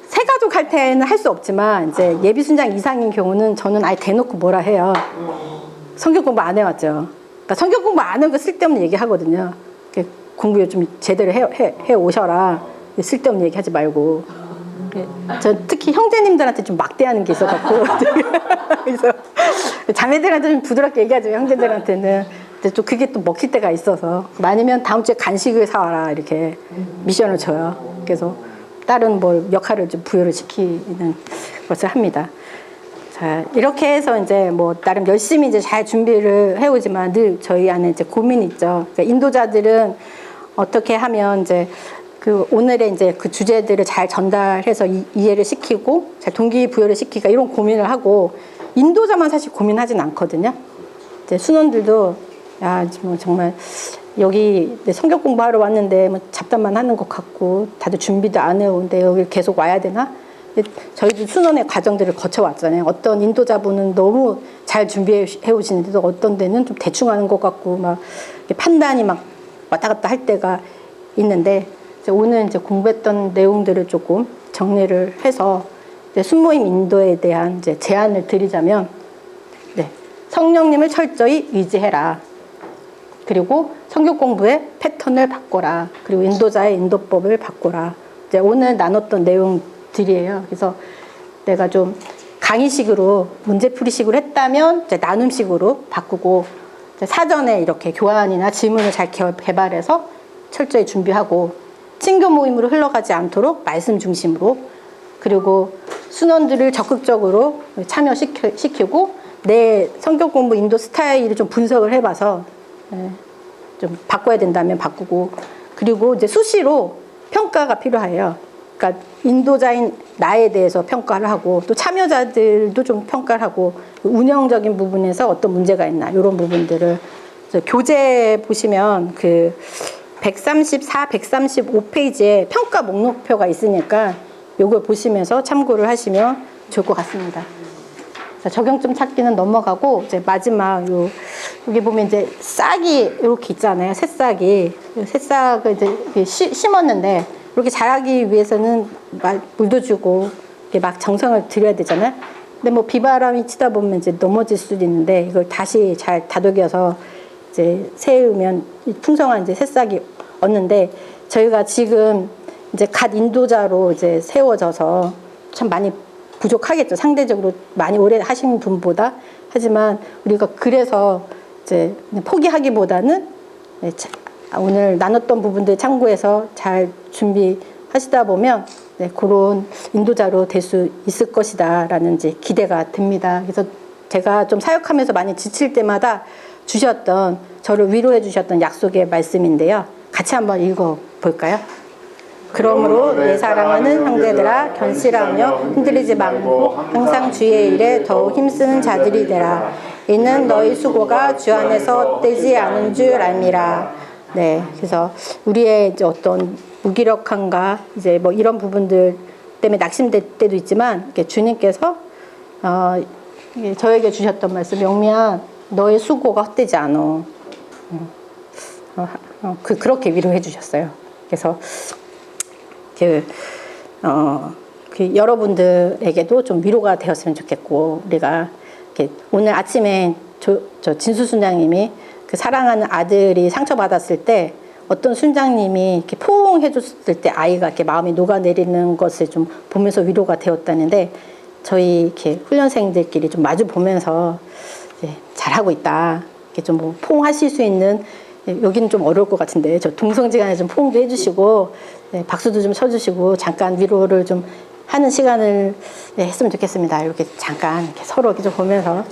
Speaker 1: 새 가족 할 때는 할 수 없지만 이제 예비 순장 이상인 경우는 저는 아예 대놓고 뭐라 해요. 성경 공부 안 해왔죠. 그러니까 성경 공부 안 한 거 쓸데없는 얘기 하거든요. 공부 좀 제대로 해 오셔라. 쓸데없는 얘기 하지 말고. 저 특히 형제님들한테 좀 막대하는 게 있어갖고 그래서 자매들한테 좀 부드럽게 얘기하죠. 형제들한테는. 근데 또 그게 또 먹힐 때가 있어서 아니면 다음 주에 간식을 사와라 이렇게 미션을 줘요. 그래서 다른 뭐 역할을 좀 부여를 시키는 것을 합니다. 자, 이렇게 해서 이제 뭐 나름 열심히 이제 잘 준비를 해오지만 늘 저희 안에 이제 고민이 있죠. 그러니까 인도자들은 어떻게 하면 이제 그 오늘의 이제 그 주제들을 잘 전달해서 이해를 시키고 잘 동기부여를 시키기가 이런 고민을 하고 인도자만 사실 고민하진 않거든요. 이제 순원들도 야, 뭐 정말 여기 성경 공부하러 왔는데 뭐 잡담만 하는 것 같고 다들 준비도 안 해오는데 여기 계속 와야 되나? 저희도 순원의 과정들을 거쳐왔잖아요. 어떤 인도자분은 너무 잘 준비해 오시는데도 어떤 데는 좀 대충 하는 것 같고 막 판단이 막 왔다 갔다 할 때가 있는데 오늘 이제 공부했던 내용들을 조금 정리를 해서 이제 순모임 인도에 대한 이제 제안을 드리자면 성령님을 철저히 의지해라. 그리고 성경 공부의 패턴을 바꿔라. 그리고 인도자의 인도법을 바꿔라. 이제 오늘 나눴던 내용들이에요. 그래서 내가 좀 강의식으로 문제풀이식으로 했다면 이제 나눔식으로 바꾸고 이제 사전에 이렇게 교환이나 질문을 잘 개발해서 철저히 준비하고 친교 모임으로 흘러가지 않도록 말씀 중심으로 그리고 순원들을 적극적으로 참여시키고 내 성경 공부 인도 스타일을 좀 분석을 해봐서 좀 바꿔야 된다면 바꾸고 그리고 이제 수시로 평가가 필요해요. 그러니까 인도자인 나에 대해서 평가를 하고 또 참여자들도 좀 평가를 하고 운영적인 부분에서 어떤 문제가 있나 이런 부분들을 교재 보시면 그 134, 135페이지에 평가 목록표가 있으니까 이걸 보시면서 참고를 하시면 좋을 것 같습니다. 적용점 찾기는 넘어가고 이제 마지막 여기 보면 이제 싹이 이렇게 있잖아요. 새싹이 새싹을 이제 심었는데 이렇게 자라기 위해서는 물도 주고 막 정성을 들여야 되잖아요. 근데 뭐 비바람이 치다 보면 이제 넘어질 수도 있는데 이걸 다시 잘 다독여서 이제 세우면 풍성한 이제 새싹이 얻는데 저희가 지금 이제 갓 인도자로 이제 세워져서 참 많이 부족하겠죠. 상대적으로 많이 오래 하신 분보다. 하지만 우리가 그래서 이제 포기하기보다는 오늘 나눴던 부분들 참고해서 잘 준비하시다 보면 그런 인도자로 될 수 있을 것이다라는 이제 기대가 듭니다. 그래서 제가 좀 사역하면서 많이 지칠 때마다 주셨던 저를 위로해 주셨던 약속의 말씀인데요. 같이 한번 읽어볼까요? 그러므로 내 사랑하는 형제들아 견실하며 흔들리지 말고 항상 주의 일에 더욱 힘쓰는 자들이 되라. 이는 너희 수고가 주 안에서 헛되지 않은 줄 알미라. 네, 그래서 우리의 이제 어떤 무기력함과 이제 뭐 이런 부분들 때문에 낙심될 때도 있지만 주님께서 저에게 주셨던 말씀, 영미야, 너의 수고가 헛되지 않아. 그렇게 위로해 주셨어요. 그래서 여러분들에게도 좀 위로가 되었으면 좋겠고 우리가 오늘 아침에 저 진수 순장님이 그 사랑하는 아들이 상처받았을 때 어떤 순장님이 이렇게 포옹해 줬을 때 아이가 이렇게 마음이 녹아내리는 것을 좀 보면서 위로가 되었다는데 저희 이렇게 훈련생들끼리 좀 마주 보면서 잘하고 있다. 이렇게 좀 뭐 포옹하실 수 있는 여기는 좀 어려울 것 같은데 저 동성지간에 좀 포옹도 해주시고 박수도 좀 쳐주시고 잠깐 위로를 좀 하는 시간을 했으면 좋겠습니다. 이렇게 잠깐 이렇게 서로 이렇게 좀 보면서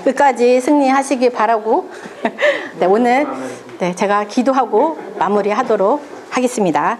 Speaker 1: 끝까지 승리하시기 바라고 오늘 제가 기도하고 마무리하도록 하겠습니다.